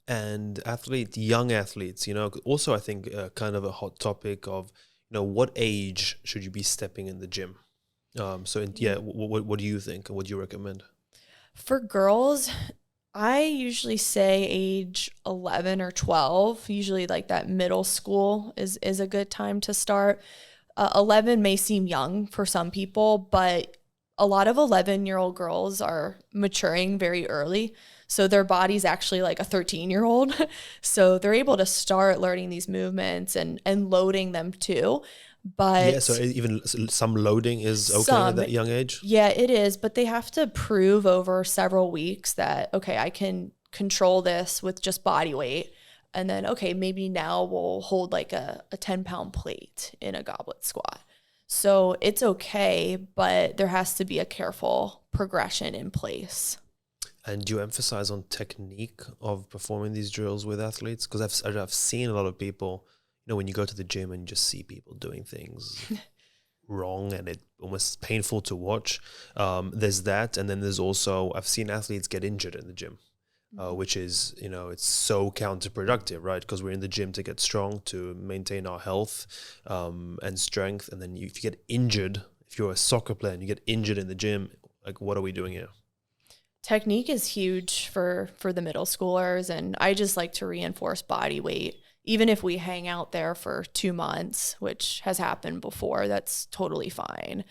And young athletes, also I think kind of a hot topic of, what age should you be stepping in the gym? What do you think? What do you recommend? For girls, I usually say age 11 or 12, usually like that middle school is a good time to start. 11 may seem young for some people, but a lot of 11-year-old girls are maturing very early. So their body's actually like a 13-year-old. So they're able to start learning these movements and loading them too. But so even some loading is okay at that young age? Yeah, it is. But they have to prove over several weeks that, okay, I can control this with just body weight. And then, okay, maybe now we'll hold like a 10-pound plate in a goblet squat. So it's okay, but there has to be a careful progression in place. And do you emphasize on technique of performing these drills with athletes? Because I've seen a lot of people, when you go to the gym and you just see people doing things wrong and it almost painful to watch. There's that. And then there's also, I've seen athletes get injured in the gym, which is, it's so counterproductive, right? Because we're in the gym to get strong, to maintain our health and strength. And then if you get injured, if you're a soccer player and you get injured in the gym, like what are we doing here? Technique is huge for the middle schoolers. And I just like to reinforce body weight. Even if we hang out there for 2 months, which has happened before, that's totally fine.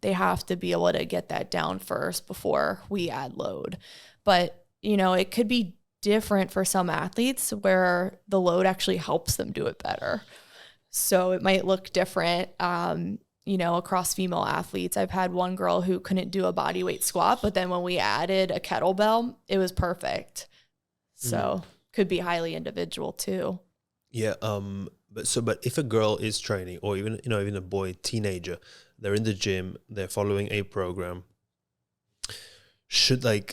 They have to be able to get that down first before we add load. But, it could be different for some athletes where the load actually helps them do it better. So it might look different, across female athletes. I've had one girl who couldn't do a body weight squat, but then when we added a kettlebell, it was perfect. So could be highly individual too. Yeah. But if a girl is training, or even a boy, teenager, they're in the gym, they're following a program, should they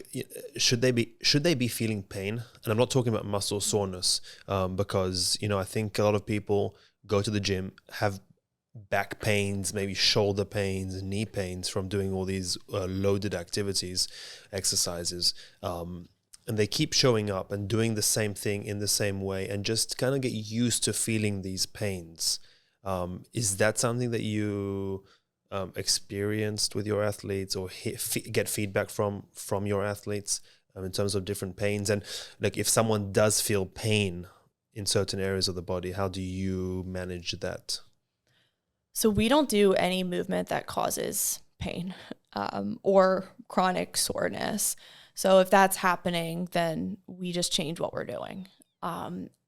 be feeling pain? And I'm not talking about muscle soreness, because I think a lot of people go to the gym, have back pains, maybe shoulder pains, knee pains from doing all these loaded activities, exercises, and they keep showing up and doing the same thing in the same way, and just kind of get used to feeling these pains. Is that something that you experienced with your athletes, or get feedback from your athletes in terms of different pains? And like, if someone does feel pain in certain areas of the body, how do you manage that? So we don't do any movement that causes pain or chronic soreness. So if that's happening, then we just change what we're doing.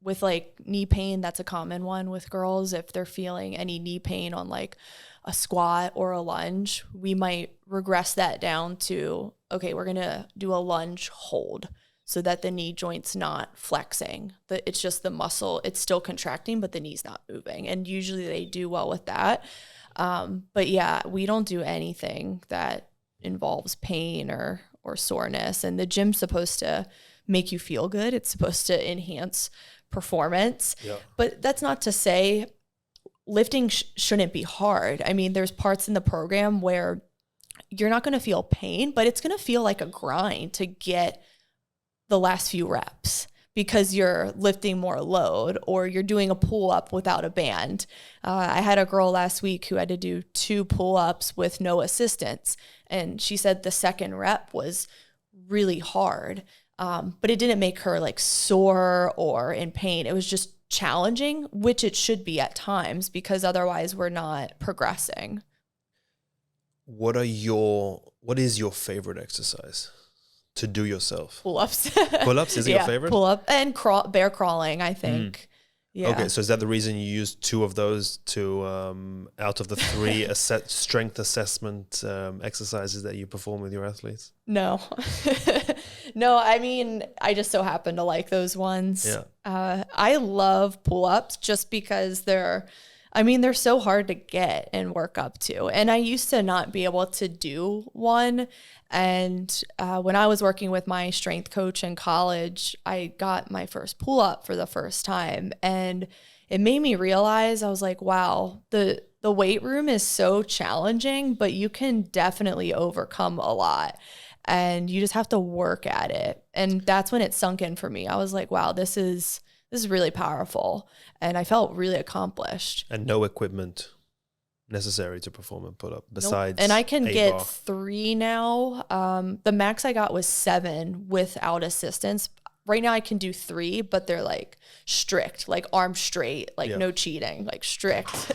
With like knee pain, that's a common one with girls. If they're feeling any knee pain on like a squat or a lunge, we might regress that down to, okay, we're going to do a lunge hold so that the knee joint's not flexing. It's just the muscle, it's still contracting, but the knee's not moving. And usually they do well with that. But yeah, we don't do anything that involves pain or soreness. And the gym's supposed to make you feel good. It's supposed to enhance performance. Yeah. But that's not to say lifting shouldn't be hard. I mean, there's parts in the program where you're not going to feel pain, but it's going to feel like a grind to get the last few reps because you're lifting more load, or you're doing a pull-up without a band. I had a girl last week who had to do 2 pull-ups with no assistance, and she said the second rep was really hard, but it didn't make her like sore or in pain. It was just challenging, which it should be at times, because otherwise we're not progressing. What is your favorite exercise to do yourself? Pull-ups. Pull-ups is your favorite? Pull-up and bear crawling, I think. Yeah. Okay, so is that the reason you use 2 of those to out of the 3 strength assessment exercises that you perform with your athletes? No. No, I mean, I just so happen to like those ones. Yeah. I love pull-ups just because they're so hard to get and work up to. And I used to not be able to do one. And when I was working with my strength coach in college, I got my first pull-up for the first time. And it made me realize, I was like, wow, the weight room is so challenging, but you can definitely overcome a lot. And you just have to work at it. And that's when it sunk in for me. I was like, wow, this is really powerful. And I felt really accomplished. And no equipment necessary to perform a pull-up besides And I can get bar. 3 now. The max I got was 7 without assistance. Right now I can do 3, but they're like strict, like arm straight, like no cheating, like strict.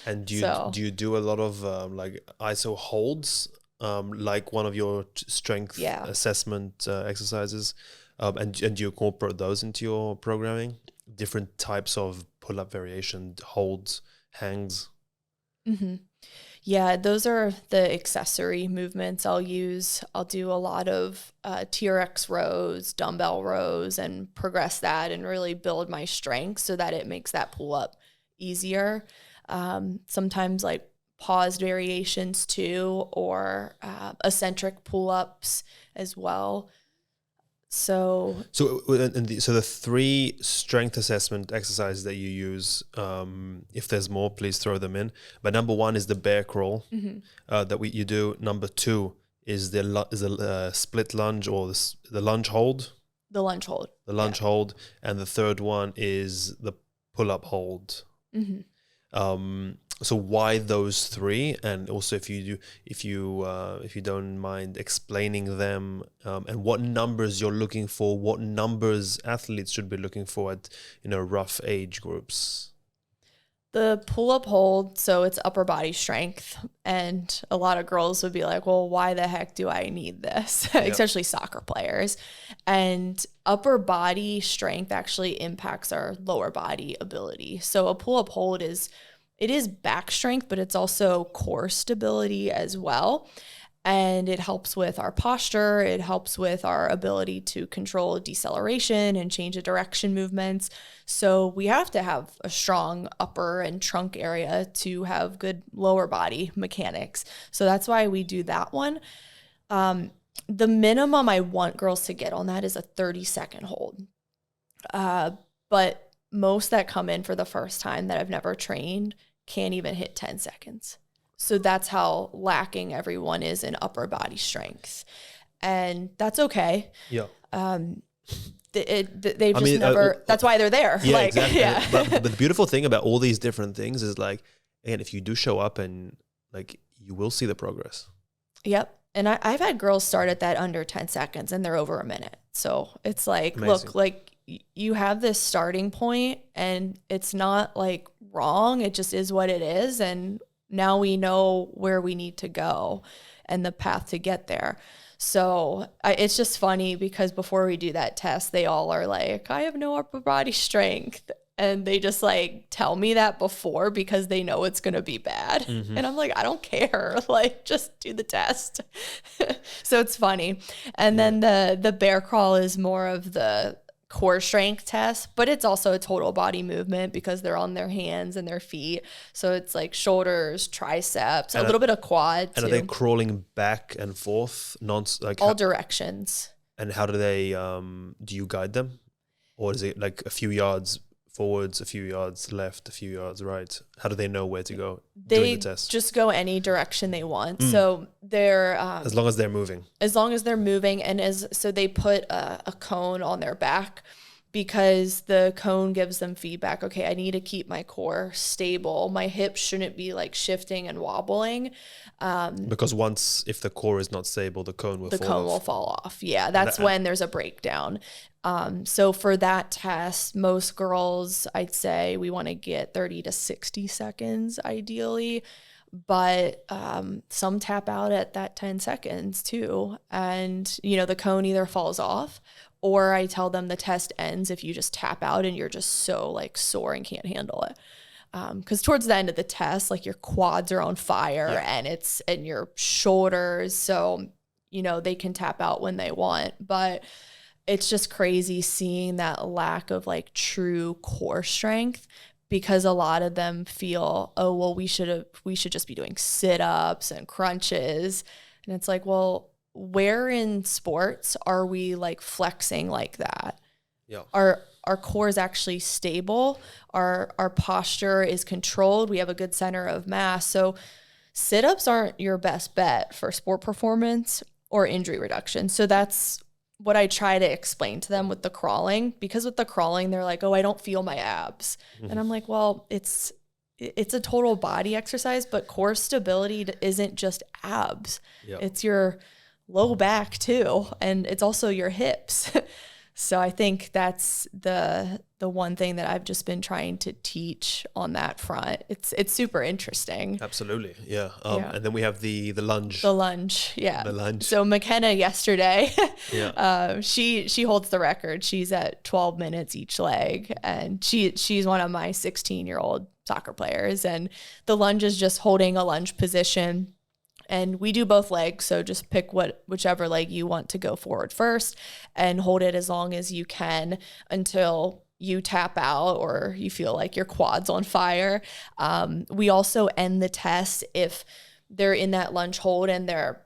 And do you do a lot of like ISO holds, like one of your strength assessment exercises? And do you incorporate those into your programming? Different types of pull-up variation, holds, hangs? Mm-hmm. Yeah, those are the accessory movements I'll use. I'll do a lot of TRX rows, dumbbell rows, and progress that and really build my strength so that it makes that pull-up easier. Sometimes like paused variations too, or eccentric pull-ups as well. So the 3 strength assessment exercises that you use, if there's more, please throw them in. But number 1 is the bear crawl that you do. Number 2 is the split lunge, or the lunge hold. The lunge hold. The lunge hold, and the third one is the pull-up hold. Mm-hmm. So why those 3? And also, if you don't mind explaining them, and what numbers you're looking for, what numbers athletes should be looking for at rough age groups. The pull-up hold, so it's upper body strength. And a lot of girls would be like, well, why the heck do I need this? Especially soccer players. And upper body strength actually impacts our lower body ability. So a pull-up hold it is back strength, but it's also core stability as well. And it helps with our posture. It helps with our ability to control deceleration and change of direction movements. So we have to have a strong upper and trunk area to have good lower body mechanics. So that's why we do that one. The minimum I want girls to get on that is a 30-second hold. But most that come in for the first time that I've never trained can't even hit 10 seconds. So that's how lacking everyone is in upper body strength. And that's okay. Yeah. They've just never, that's why they're there. Yeah, like, exactly. Yeah. But the beautiful thing about all these different things is like, again, if you do show up and like, you will see the progress. Yep. And I've had girls start at that under 10 seconds and they're over a minute. So it's like, Amazing. Look, like you have this starting point and it's not like wrong. It just is what it is. And now we know where we need to go and the path to get there. So it's just funny because before we do that test, they all are like, I have no upper body strength. And they just like tell me that before because they know it's going to be bad. Mm-hmm. And I'm like, I don't care. Like, just do the test. So it's funny. And then the bear crawl is more of the core strength test, but it's also a total body movement because they're on their hands and their feet. So it's like shoulders, triceps, a little bit of quad too. And are they crawling back and forth? All directions. And how do they, do you guide them? Or is it like a few yards forwards, a few yards left, a few yards right? How do they know where to go during the test? They just go any direction they want. So they're as long as they're moving. As long as they're moving, so they put a cone on their back because the cone gives them feedback. Okay, I need to keep my core stable. My hips shouldn't be like shifting and wobbling. Because if the core is not stable, the cone will fall off. Yeah, that's when there's a breakdown. So for that test, most girls, I'd say we want to get 30 to 60 seconds ideally, but some tap out at that 10 seconds too. And, the cone either falls off or I tell them the test ends if you just tap out and you're just so like sore and can't handle it. Because towards the end of the test, like your quads are on fire and your shoulders. So, they can tap out when they want, but it's just crazy seeing that lack of like true core strength because a lot of them feel, oh, well, we should just be doing sit-ups and crunches. And it's like, well, where in sports are we like flexing like that? Yeah. Our core is actually stable. Our posture is controlled. We have a good center of mass. So sit-ups aren't your best bet for sport performance or injury reduction. So that's what I try to explain to them with the crawling, because with the crawling, they're like, oh, I don't feel my abs. Mm-hmm. And I'm like, well, it's a total body exercise, but core stability isn't just abs. Yep. It's your low back too. And it's also your hips. So I think that's the one thing that I've just been trying to teach on that front. It's super interesting. Absolutely, yeah. And then we have the lunge. The lunge, yeah. The lunge. So McKenna yesterday, she holds the record. She's at 12 minutes each leg, and she's one of my 16-year-old soccer players. And the lunge is just holding a lunge position. And we do both legs, so just pick whichever leg you want to go forward first and hold it as long as you can until you tap out or you feel like your quad's on fire. We also end the test if they're in that lunge hold and their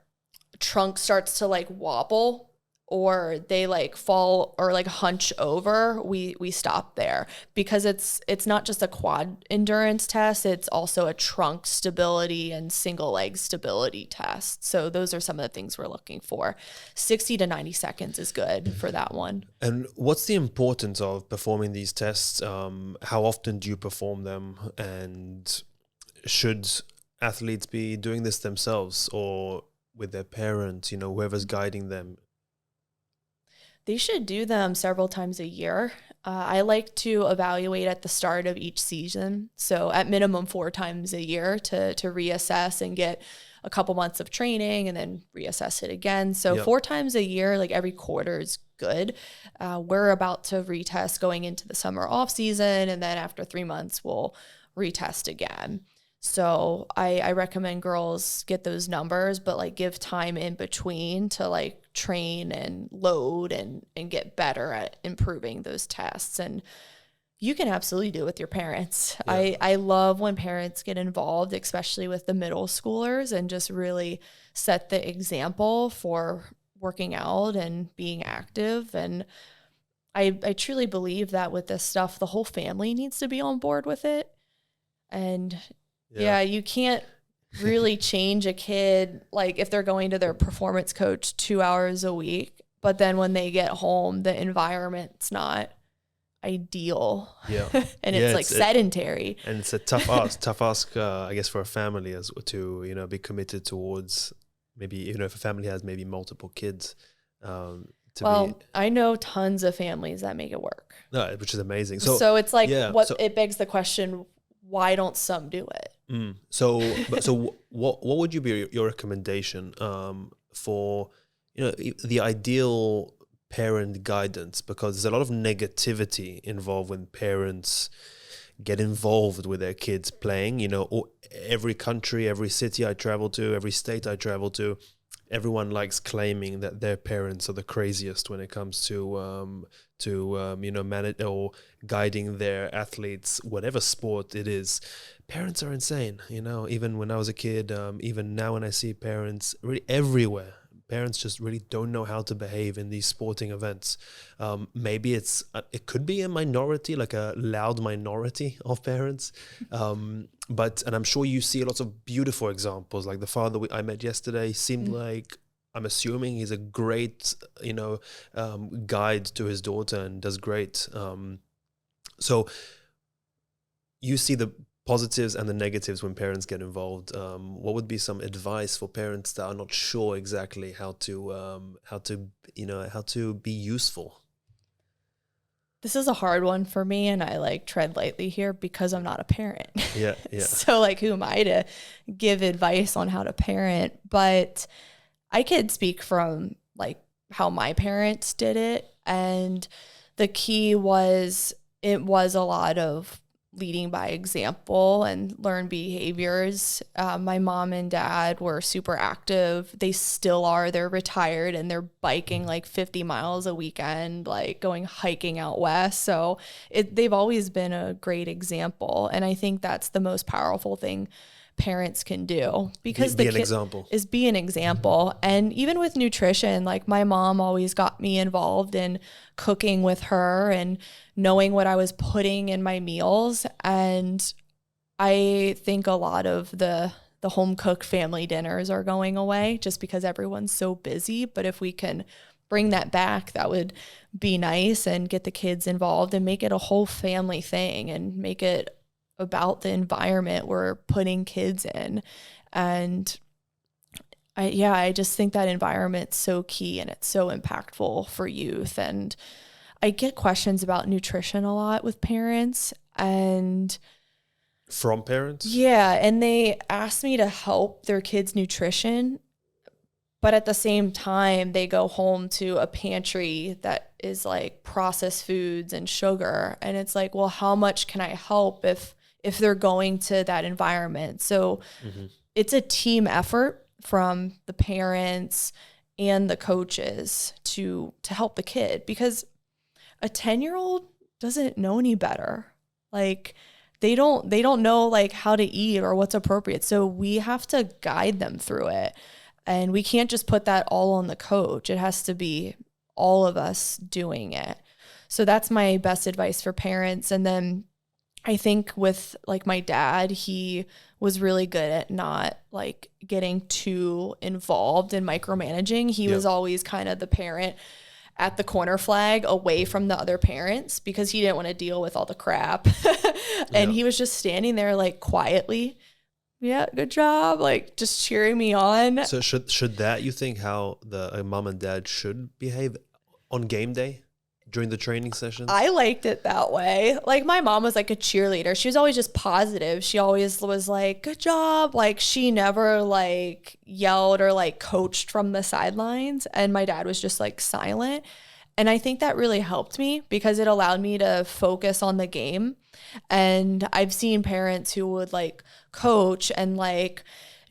trunk starts to like wobble or they like fall or like hunch over, we stop there because it's not just a quad endurance test, it's also a trunk stability and single leg stability test. So those are some of the things we're looking for. 60 to 90 seconds is good for that one. And what's the importance of performing these tests? How often do you perform them? And should athletes be doing this themselves or with their parents, whoever's guiding them? They should do them several times a year. I like to evaluate at the start of each season. So at minimum 4 times a year to reassess and get a couple months of training and then reassess it again. So 4 times a year, like every quarter is good. We're about to retest going into the summer off season. And then after 3 months, we'll retest again. So I recommend girls get those numbers, but like give time in between to like train and load and get better at improving those tests. And you can absolutely do it with your parents. Yeah. I love when parents get involved, especially with the middle schoolers, and just really set the example for working out and being active. And I truly believe that with this stuff, the whole family needs to be on board with it. And yeah, you can't really change a kid, like if they're going to their performance coach 2 hours a week, but then when they get home, the environment's not ideal. Yeah. And it's like sedentary. And it's a tough ask, I guess, for a family as to, you know, be committed towards maybe, you know, if a family has maybe multiple kids. I know tons of families that make it work. No, which is amazing. So it's like, it begs the question, why don't some do it? So what would you be your recommendation for, you know, the ideal parent guidance? Because there's a lot of negativity involved when parents get involved with their kids playing. You know, every country, every city I travel to, every state I travel to, everyone likes claiming that their parents are the craziest when it comes to you know, manage or guiding their athletes, whatever sport it is. Parents are insane, you know. Even when I was a kid, even now when I see parents really everywhere, parents just really don't know how to behave in these sporting events. Maybe it could be a minority, like a loud minority of parents. And I'm sure you see lots of beautiful examples. Like the father I met yesterday seemed like, I'm assuming he's a great, you know, guide to his daughter and does great. So you see the positives and the negatives when parents get involved. What would be some advice for parents that are not sure exactly how to be useful? This is a hard one for me, and I like tread lightly here because I'm not a parent. Yeah. So like, who am I to give advice on how to parent? But I could speak from like how my parents did it. And the key was, it was a lot of leading by example and learn behaviors. My mom and dad were super active. They still are. They're retired and they're biking like 50 miles a weekend, like going hiking out west. So they've always been a great example. And I think that's the most powerful thing parents can do, because be an example. Is be an example. And even with nutrition, like my mom always got me involved in cooking with her and knowing what I was putting in my meals. And I think a lot of the home cooked family dinners are going away just because everyone's so busy. But if we can bring that back, that would be nice, and get the kids involved and make it a whole family thing and make it about the environment we're putting kids in. And I just think that environment's so key and it's so impactful for youth. And I get questions about nutrition a lot with parents, and from parents? Yeah. And they ask me to help their kids' nutrition, but at the same time, they go home to a pantry that is like processed foods and sugar. And it's like, well, how much can I help if they're going to that environment? So it's a team effort from the parents and the coaches to help the kid, because a 10-year-old doesn't know any better. Like they don't know like how to eat or what's appropriate. So we have to guide them through it. And we can't just put that all on the coach. It has to be all of us doing it. So that's my best advice for parents. And then I think with like my dad, he was really good at not like getting too involved in micromanaging. He was always kind of the parent at the corner flag away from the other parents because he didn't want to deal with all the crap. And he was just standing there like quietly. Yeah, good job. Like just cheering me on. So should that, you think, how the mom and dad should behave on game day? during the training sessions? I liked it that way. Like my mom was like a cheerleader. She was always just positive. She always was like, good job. Like she never like yelled or like coached from the sidelines. And my dad was just like silent. And I think that really helped me because it allowed me to focus on the game. And I've seen parents who would like coach and like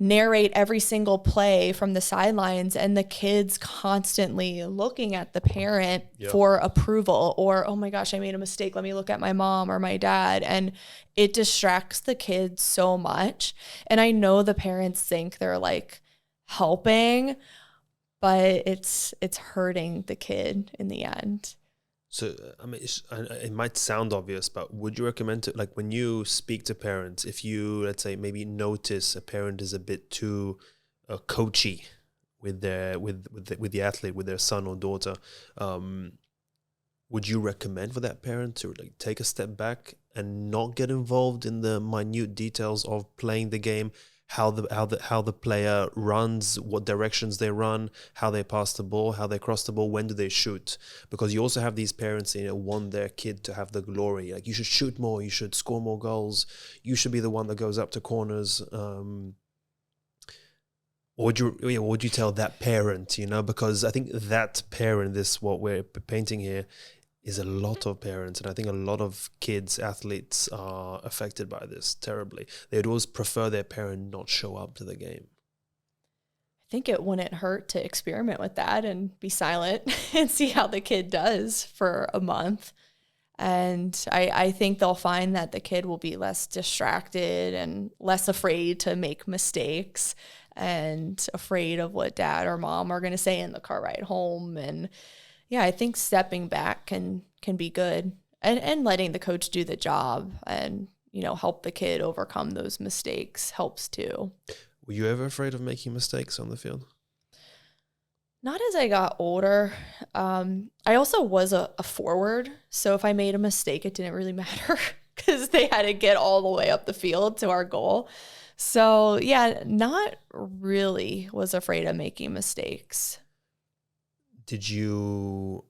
narrate every single play from the sidelines, and the kids constantly looking at the parent for approval, or, oh my gosh, I made a mistake. Let me look at my mom or my dad. And it distracts the kids so much. And I know the parents think they're like helping, but it's hurting the kid in the end. So, I mean, it might sound obvious, but would you recommend to, like, when you speak to parents, if you, let's say, maybe notice a parent is a bit too coachy with the athlete, with their son or daughter, would you recommend for that parent to like take a step back and not get involved in the minute details of playing the game? How the player runs, what directions they run, how they pass the ball, how they cross the ball, when do they shoot? Because you also have these parents, want their kid to have the glory. Like, you should shoot more, you should score more goals, you should be the one that goes up to corners. Or would you tell that parent? Because I think that parent, what we're painting here, is a lot of parents, and I think a lot of kids, athletes, are affected by this terribly. They'd always prefer their parent not show up to the game. I think it wouldn't hurt to experiment with that and be silent and see how the kid does for a month. And I think they'll find that the kid will be less distracted and less afraid to make mistakes and afraid of what dad or mom are going to say in the car ride home. And yeah, I think stepping back can be good, and letting the coach do the job and, help the kid overcome those mistakes helps too. Were you ever afraid of making mistakes on the field? Not as I got older. I also was a forward, so if I made a mistake, it didn't really matter because they had to get all the way up the field to our goal. So yeah, not really was afraid of making mistakes. Are you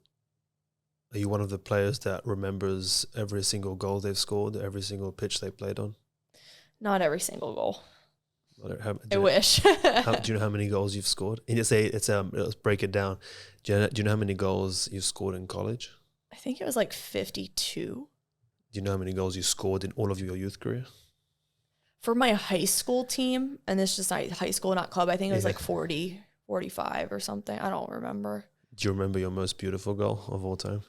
one of the players that remembers every single goal they've scored, every single pitch they played on? Not every single goal. I wish. Do you know how many goals you've scored? And let's break it down. Do you know how many goals you scored in college? I think it was like 52. Do you know how many goals you scored in all of your youth career? For my high school team, and this is just not high school, not club, I think it was like 40, 45 or something. I don't remember. Do you remember your most beautiful goal of all time?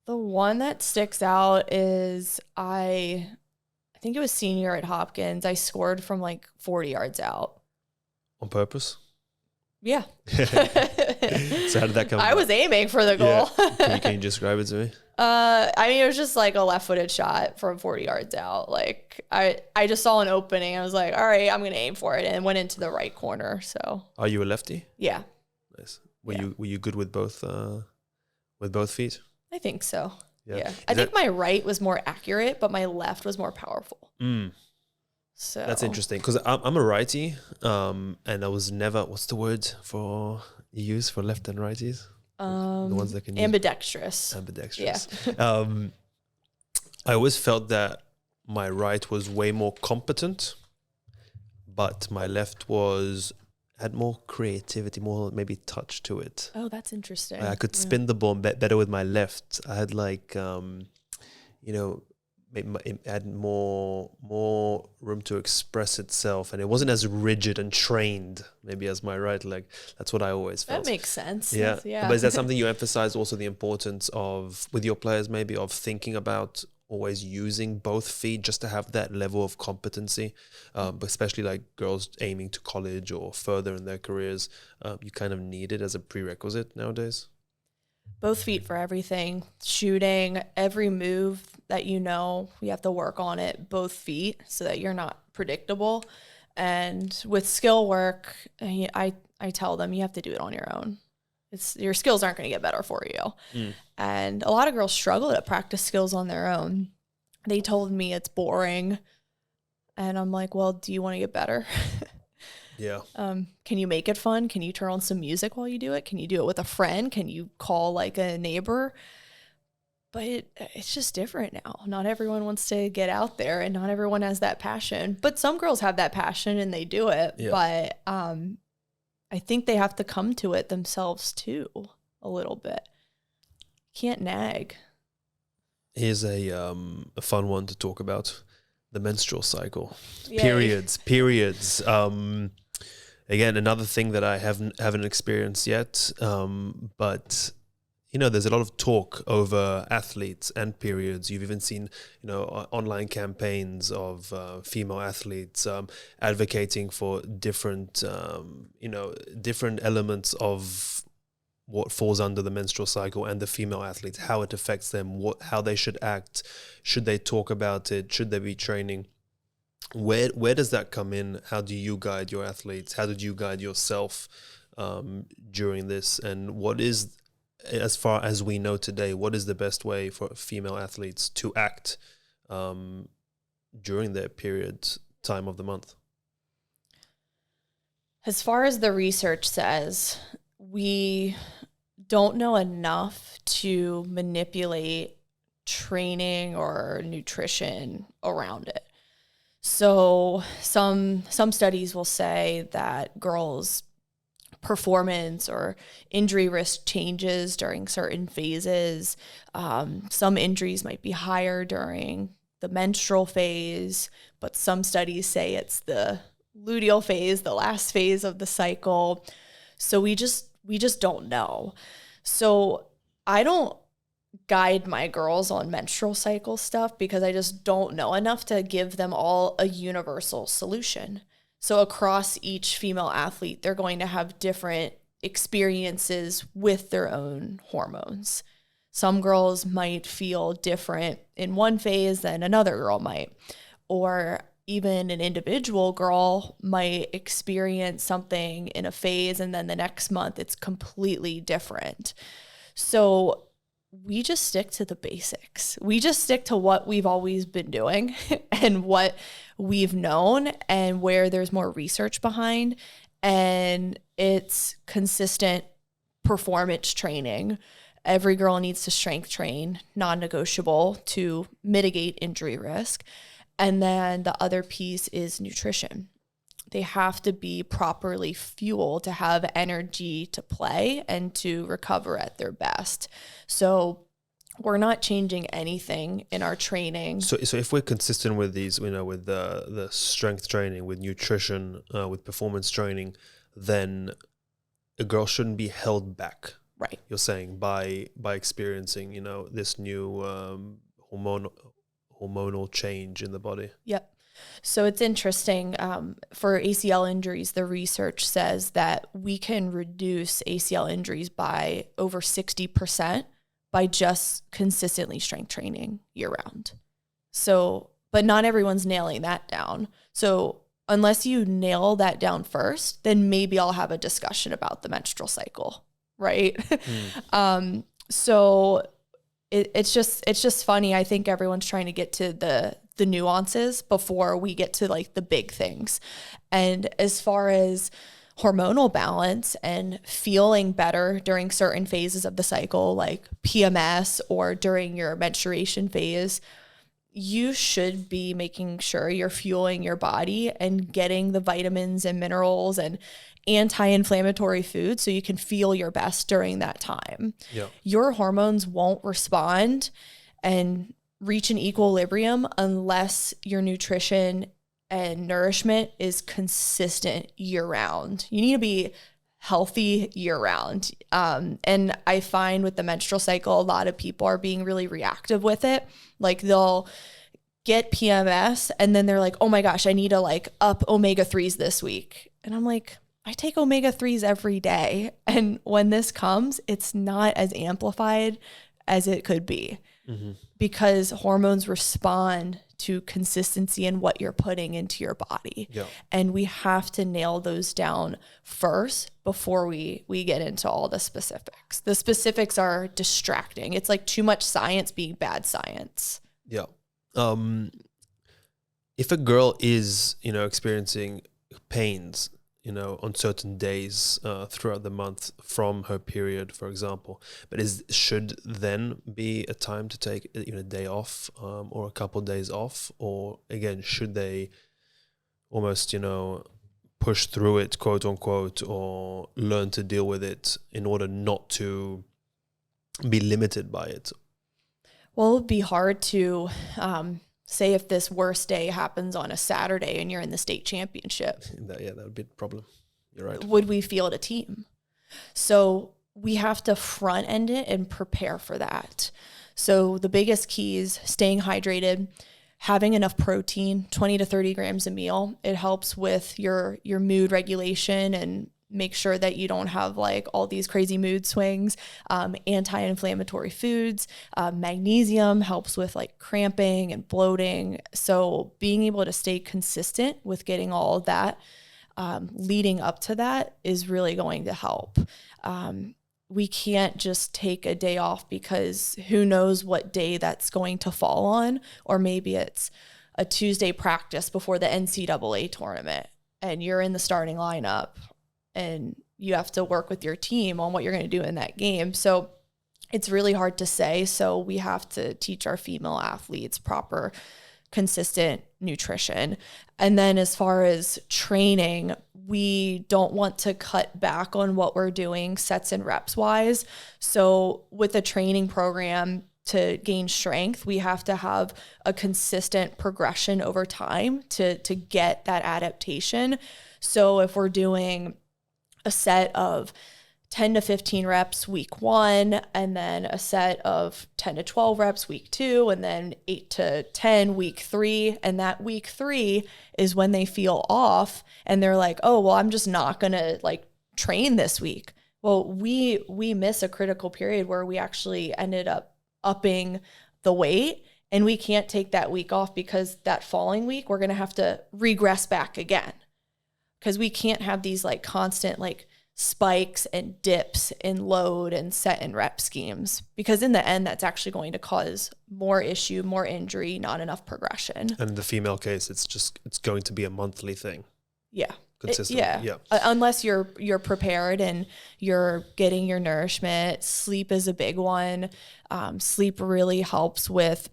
The one that sticks out is I think it was senior at Hopkins. I scored from like 40 yards out. On purpose? Yeah. So how did that come? I was aiming for the goal. Yeah. Can you describe it to me? It was just like a left-footed shot from 40 yards out. Like I just saw an opening. I was like, all right, I'm going to aim for it, and went into the right corner. So. Are you a lefty? Yeah. Nice. Were you good with both feet? I think so. Yeah. I think my right was more accurate, but my left was more powerful. So that's interesting, because I'm a righty, and I was never, what's the word for you use for left and righties? The ones that can ambidextrous. Ambidextrous. Yeah. I always felt that my right was way more competent, but my left had more creativity, more maybe touch to it. Oh, that's interesting. I could spin the ball better with my left. I had it had more room to express itself, and it wasn't as rigid and trained maybe as my right leg. That's what I always felt. That makes sense. Yeah. Yeah. But is that something you emphasize also, the importance of, with your players, maybe, of thinking about always using both feet just to have that level of competency, especially like girls aiming to college or further in their careers? You kind of need it as a prerequisite nowadays. Both feet for everything. Shooting, every move that you have to work on it, both feet, so that you're not predictable. And with skill work, I tell them you have to do it on your own. Your skills aren't going to get better for you. And a lot of girls struggle to practice skills on their own. They told me it's boring. And I'm like, well, do you want to get better? Yeah. Can you make it fun? Can you turn on some music while you do it? Can you do it with a friend? Can you call like a neighbor? But it's just different now. Not everyone wants to get out there, and not everyone has that passion. But some girls have that passion and they do it. Yeah. But I think they have to come to it themselves too, a little bit. Can't nag. Here's a fun one to talk about: the menstrual cycle. Yay. Periods. Again, another thing that I haven't experienced yet. But you know, there's a lot of talk over athletes and periods. You've even seen, you know, online campaigns of female athletes advocating for different, different elements of what falls under the menstrual cycle and the female athletes, how it affects them, how they should act, should they talk about it, should they be training. Where does that come in? How do you guide your athletes? How did you guide yourself during this? And what is, as far as we know today, what is the best way for female athletes to act during their period time of the month? As far as the research says, we don't know enough to manipulate training or nutrition around it. So some studies will say that girls' performance or injury risk changes during certain phases. Some injuries might be higher during the menstrual phase, but some studies say it's the luteal phase, the last phase of the cycle. So we just don't know. So I don't guide my girls on menstrual cycle stuff because I just don't know enough to give them all a universal solution. So across each female athlete, they're going to have different experiences with their own hormones. Some girls might feel different in one phase than another girl might, or even an individual girl might experience something in a phase and then the next month it's completely different. So we just stick to the basics. We just stick to what we've always been doing and what we've known and where there's more research behind. And it's consistent performance training. Every girl needs to strength train, non-negotiable, to mitigate injury risk. And then the other piece is nutrition. They have to be properly fueled to have energy to play and to recover at their best. So we're not changing anything in our training. So if we're consistent with these, you know, with the strength training, with nutrition, with performance training, then a girl shouldn't be held back. Right. You're saying by experiencing, you know, this new hormonal change in the body. Yep. So it's interesting. For ACL injuries, the research says that we can reduce ACL injuries by over 60% by just consistently strength training year round. So, but not everyone's nailing that down. So unless you nail that down first, then maybe I'll have a discussion about the menstrual cycle, right? So it's just funny. I think everyone's trying to get to the nuances before we get to like the big things. And as far as hormonal balance and feeling better during certain phases of the cycle, like PMS or during your menstruation phase, you should be making sure you're fueling your body and getting the vitamins and minerals and anti-inflammatory food so you can feel your best during that time. Yeah. Your hormones won't respond and reach an equilibrium unless your nutrition and nourishment is consistent year round. You need to be healthy year round. And I find with the menstrual cycle, a lot of people are being really reactive with it. Like they'll get PMS and then they're like, oh my gosh, I need to like up omega-3s this week. And I'm like, I take omega-3s every day. And when this comes, it's not as amplified as it could be. Mm-hmm. Because hormones respond to consistency in what you're putting into your body. Yeah. And we have to nail those down first before we get into all the specifics. The specifics are distracting. It's like too much science being bad science. Yeah. If a girl is, you know, experiencing pains, you know, on certain days throughout the month from her period, for example. But should then be a time to take a day off or a couple days off? Or again, should they almost, you know, push through it, quote unquote, or learn to deal with it in order not to be limited by it? Well, it'd be hard to say if this worst day happens on a Saturday and you're in the state championship. That would be a problem. You're right. Would we field a team? So we have to front end it and prepare for that. So the biggest keys: staying hydrated, having enough protein, 20 to 30 grams a meal. It helps with your mood regulation and make sure that you don't have like all these crazy mood swings. Anti-inflammatory foods, magnesium helps with like cramping and bloating. So being able to stay consistent with getting all of that leading up to that is really going to help. We can't just take a day off because who knows what day that's going to fall on, or maybe it's a Tuesday practice before the NCAA tournament and you're in the starting lineup and you have to work with your team on what you're going to do in that game. So it's really hard to say. So we have to teach our female athletes proper, consistent nutrition. And then as far as training, we don't want to cut back on what we're doing sets and reps wise. So with a training program, to gain strength, we have to have a consistent progression over time to get that adaptation. So if we're doing a set of 10 to 15 reps week 1, and then a set of 10 to 12 reps week 2, and then 8 to 10 week 3. And that week 3 is when they feel off and they're like, oh, well, I'm just not going to like train this week. Well, we miss a critical period where we actually ended up upping the weight, and we can't take that week off because that following week we're going to have to regress back again, because we can't have these like constant like spikes and dips in load and set and rep schemes, because in the end that's actually going to cause more issue, more injury, not enough progression. And in the female case, it's going to be a monthly thing. Yeah. Consistently. Unless you're prepared and you're getting your nourishment. Sleep is a big one. Sleep really helps with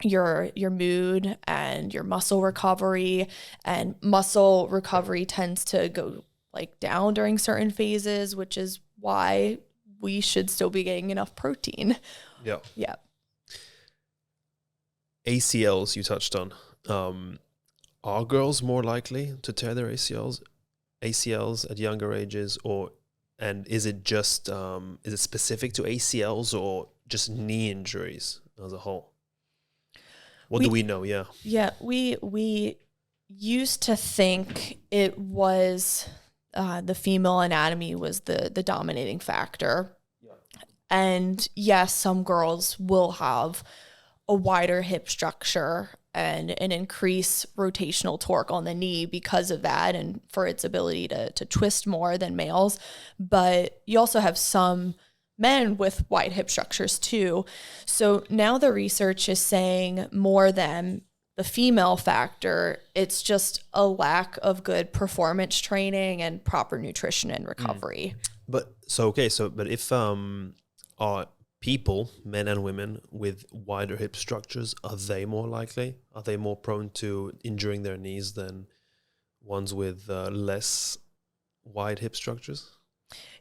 your mood and your muscle recovery, and muscle recovery tends to go like down during certain phases, which is why we should still be getting enough protein. Yeah. ACLs you touched on. Are girls more likely to tear their ACLs at younger ages, and is it just is it specific to ACLs or just knee injuries as a whole? What do we know? Yeah, we used to think it was the female anatomy was the dominating factor. Yeah. And yes, some girls will have a wider hip structure and an increased rotational torque on the knee because of that, and for its ability to twist more than males. But you also have some men with wide hip structures too. So now the research is saying more than the female factor, it's just a lack of good performance training and proper nutrition and recovery. But if are people, men and women with wider hip structures, are they more likely? Are they more prone to injuring their knees than ones with less wide hip structures?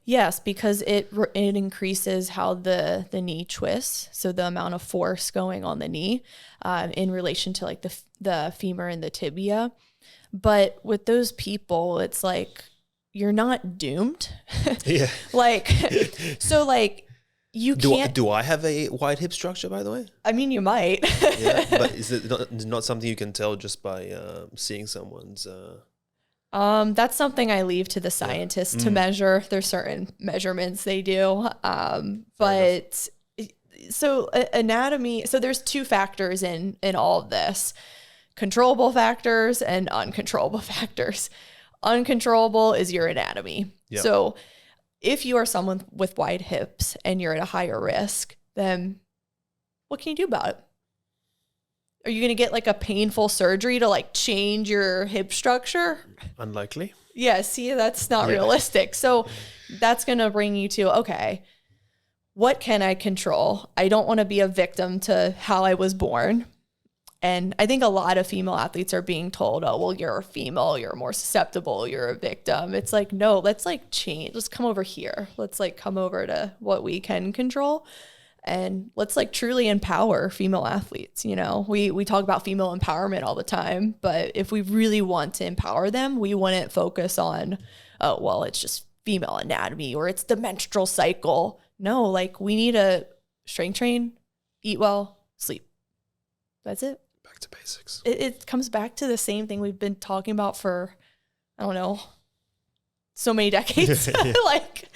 Yes, because it increases how the knee twists, so the amount of force going on the knee in relation to like the femur and the tibia. But with those people, it's like you're not doomed. Yeah. You can't. Do I have a wide hip structure, by the way? I mean, you might. Yeah, but is it not something you can tell just by seeing someone's? That's something I leave to the scientists to measure. There's certain measurements they do. So anatomy. So there's two factors in all of this: controllable factors and uncontrollable factors. Uncontrollable is your anatomy. Yep. So if you are someone with wide hips and you're at a higher risk, then what can you do about it? Are you going to get like a painful surgery to like change your hip structure? Unlikely. Yeah, see, that's not realistic. So that's going to bring you to, okay, what can I control? I don't want to be a victim to how I was born. And I think a lot of female athletes are being told, oh, well, you're a female, you're more susceptible, you're a victim. It's like, no, let's like change. Let's come over here. Let's like come over to what we can control. And let's like truly empower female athletes. You know, we talk about female empowerment all the time, but if we really want to empower them, we wouldn't focus on, oh, well, it's just female anatomy or it's the menstrual cycle. No, like we need to strength train, eat well, sleep. That's it. Back to basics. It comes back to the same thing we've been talking about for, I don't know, so many decades. Like,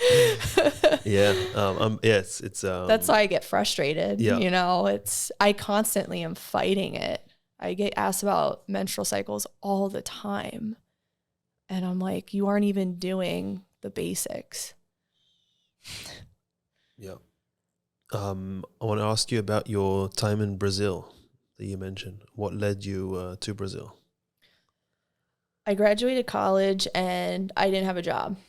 it's that's why I get frustrated. Yeah. You know, I constantly am fighting it. I get asked about menstrual cycles all the time. And I'm like, you aren't even doing the basics. Yeah. I want to ask you about your time in Brazil that you mentioned. What led you to Brazil? I graduated college and I didn't have a job.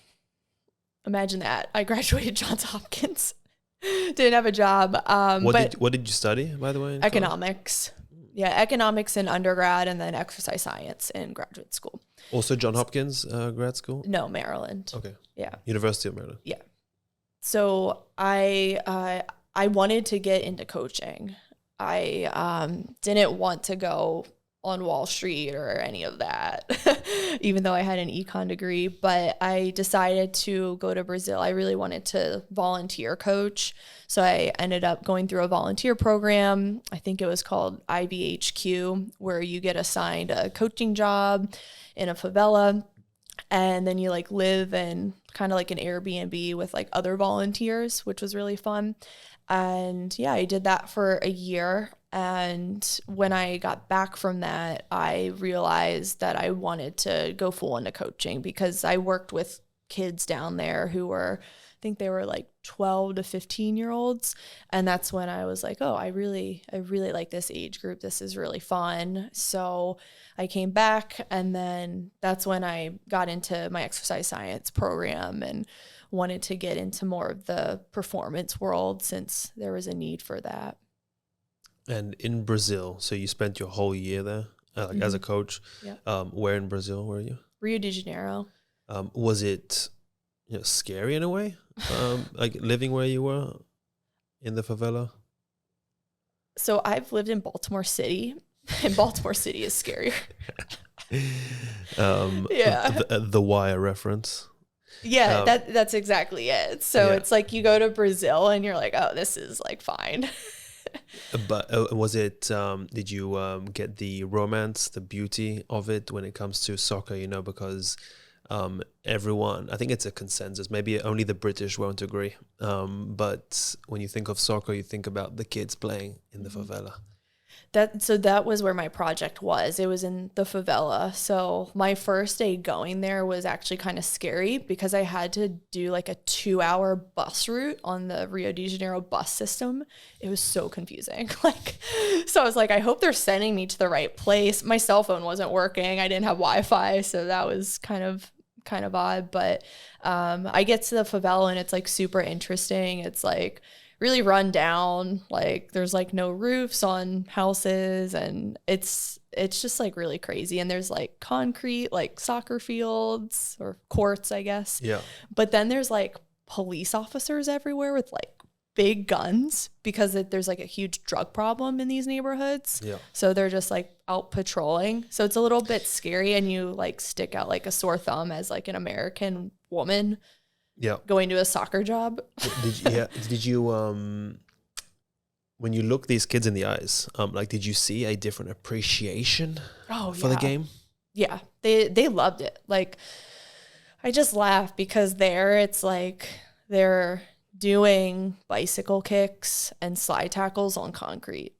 Imagine that. I graduated Johns Hopkins. Didn't have a job. What did you study, by the way? Economics. Yeah, economics in undergrad and then exercise science in graduate school. Also Johns Hopkins grad school? No, Maryland. Okay. Yeah. University of Maryland. Yeah. So I wanted to get into coaching. I didn't want to go on Wall Street or any of that, even though I had an econ degree, but I decided to go to Brazil. I really wanted to volunteer coach. So I ended up going through a volunteer program. I think it was called IBHQ, where you get assigned a coaching job in a favela. And then you like live in kind of like an Airbnb with like other volunteers, which was really fun. And yeah, I did that for a year. And when I got back from that, I realized that I wanted to go full into coaching because I worked with kids down there who were, I think they were like 12 to 15-year-olds. And that's when I was like, oh, I really like this age group. This is really fun. So I came back, and then that's when I got into my exercise science program and wanted to get into more of the performance world since there was a need for that. And in Brazil, so you spent your whole year there, as a coach. Yeah. Where in Brazil were you? Rio de Janeiro. Was it scary in a way, like living where you were in the favela? So I've lived in Baltimore City, and Baltimore City is scarier. The Wire reference. Yeah, that's exactly it. So it's like you go to Brazil and you're like, oh, this is like fine. But was it, did you get the romance, the beauty of it when it comes to soccer, because everyone, I think it's a consensus, maybe only the British won't agree, but when you think of soccer, you think about the kids playing in the favela. That was where my project was. It was in the favela. So my first day going there was actually kind of scary because I had to do like a 2-hour bus route on the Rio de Janeiro bus system. It was so confusing. So I was like, I hope they're sending me to the right place. My cell phone wasn't working. I didn't have Wi-Fi. So that was kind of odd. But I get to the favela and it's like super interesting. It's like really run down, like there's like no roofs on houses, and it's just like really crazy. And there's like concrete like soccer fields or courts, I guess. Yeah. But then there's like police officers everywhere with like big guns because there's like a huge drug problem in these neighborhoods. Yeah. So they're just like out patrolling. So it's a little bit scary, and you like stick out like a sore thumb as like an American woman. Yeah. Going to a soccer job. Did you when you look these kids in the eyes, did you see a different appreciation for the game? Yeah. They loved it. Like, I just laugh because it's like they're doing bicycle kicks and slide tackles on concrete,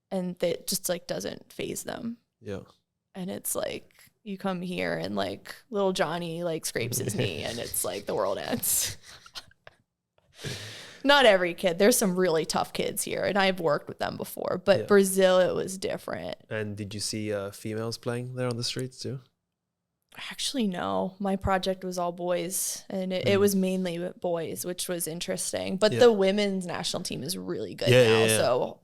and it just like doesn't faze them. Yeah. And it's like, you come here and like little Johnny like scrapes his knee and it's like the world ends. Not every kid. There's some really tough kids here, and I've worked with them before, but Brazil, it was different. And did you see females playing there on the streets too? Actually, no. My project was all boys, and it was mainly boys, which was interesting. But the women's national team is really good now. So,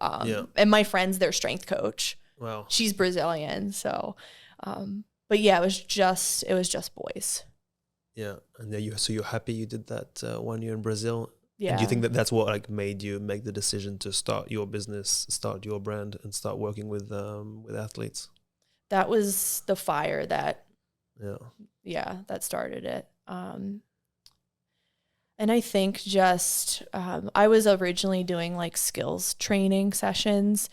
and my friend's their strength coach. Wow. She's Brazilian. So, but yeah, it was just boys. Yeah. And then so you're happy you did that 1 year in Brazil? Yeah. And do you think that that's what like made you make the decision to start your business, start your brand, and start working with athletes? That was the fire that that started it. And I think just I was originally doing like skills training sessions,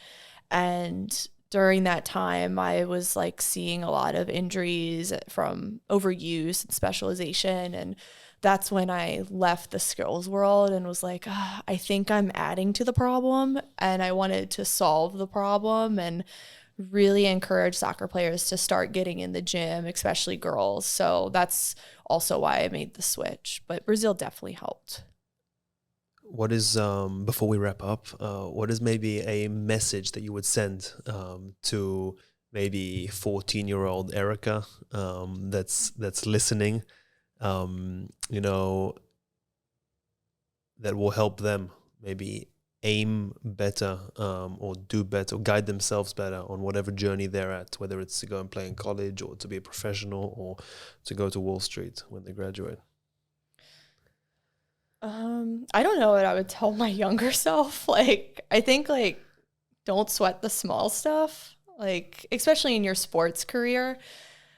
and during that time I was like seeing a lot of injuries from overuse and specialization, and that's when I left the skills world and was like, I think I'm adding to the problem, and I wanted to solve the problem and really encourage soccer players to start getting in the gym, especially girls. So that's also why I made the switch. But Brazil definitely helped. What is, before we wrap up, what is maybe a message that you would send to maybe 14-year-old Erica that's listening, you know, that will help them maybe aim better or do better, or guide themselves better on whatever journey they're at, whether it's to go and play in college or to be a professional or to go to Wall Street when they graduate? I don't know what I would tell my younger self. Like, I think like, don't sweat the small stuff. Like, especially in your sports career,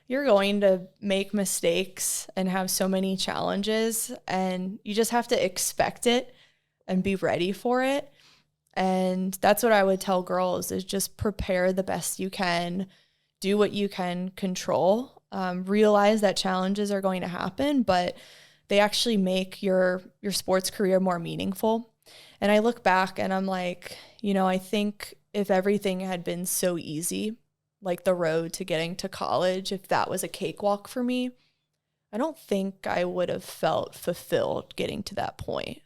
you're going to make mistakes and have so many challenges, and you just have to expect it and be ready for it. And that's what I would tell girls, is just prepare the best you can, do what you can control, realize that challenges are going to happen, but they actually make your sports career more meaningful. And I look back and I'm like, you know, I think if everything had been so easy, like the road to getting to college, if that was a cakewalk for me, I don't think I would have felt fulfilled getting to that point.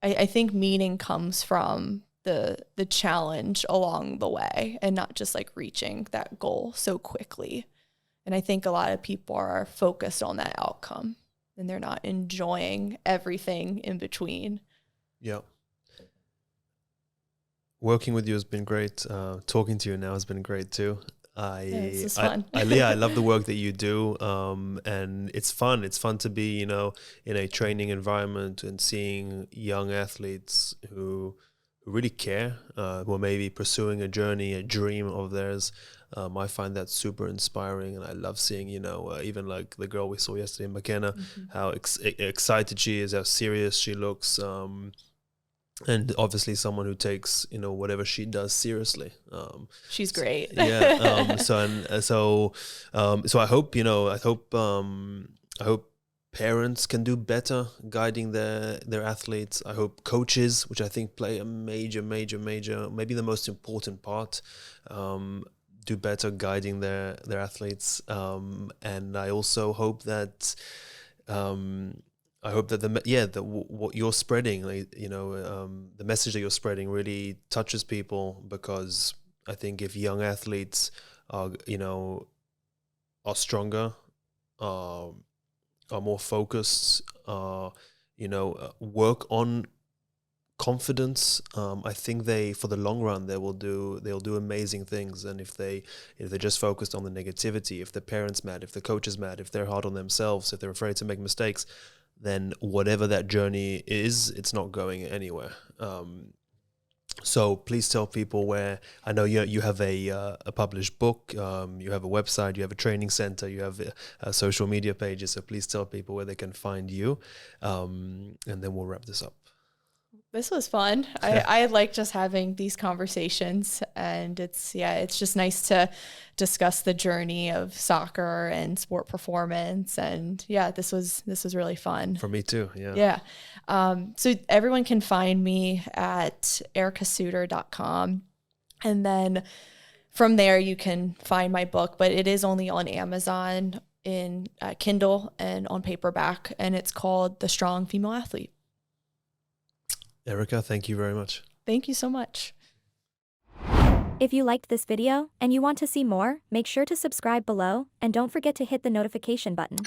I think meaning comes from the challenge along the way, and not just like reaching that goal so quickly. And I think a lot of people are focused on that outcome, and they're not enjoying everything in between. Yeah. Working with you has been great. Talking to you now has been great too. This is fun. I love the work that you do, and it's fun. It's fun to be, you know, in a training environment and seeing young athletes who really care, who are maybe pursuing a journey, a dream of theirs. I find that super inspiring, and I love seeing, you know, even like the girl we saw yesterday, McKenna, how excited she is, how serious she looks. And obviously someone who takes, you know, whatever she does seriously. She's great. Yeah. So I hope, you know, I hope parents can do better guiding their athletes. I hope coaches, which I think play a major, maybe the most important part, do better guiding their athletes. And I also hope that, what you're spreading, like, you know, the message that you're spreading really touches people, because I think if young athletes are, you know, are stronger, are more focused, you know, work on confidence, I think for the long run, they'll do amazing things. And if they're just focused on the negativity, if the parents mad, if the coach is mad, if they're hard on themselves, if they're afraid to make mistakes, then whatever that journey is, it's not going anywhere. So please tell people where. I know you have a published book, you have a website, you have a training center, you have social media pages. So please tell people where they can find you, and then we'll wrap this up. This was fun. I like just having these conversations, and it's just nice to discuss the journey of soccer and sport performance. And yeah, this was really fun. For me too. Yeah. Yeah. So everyone can find me at ericasuter.com. And then from there you can find my book, but it is only on Amazon in Kindle and on paperback, and it's called The Strong Female Athlete. Erica, thank you very much. Thank you so much. If you liked this video and you want to see more, make sure to subscribe below and don't forget to hit the notification button.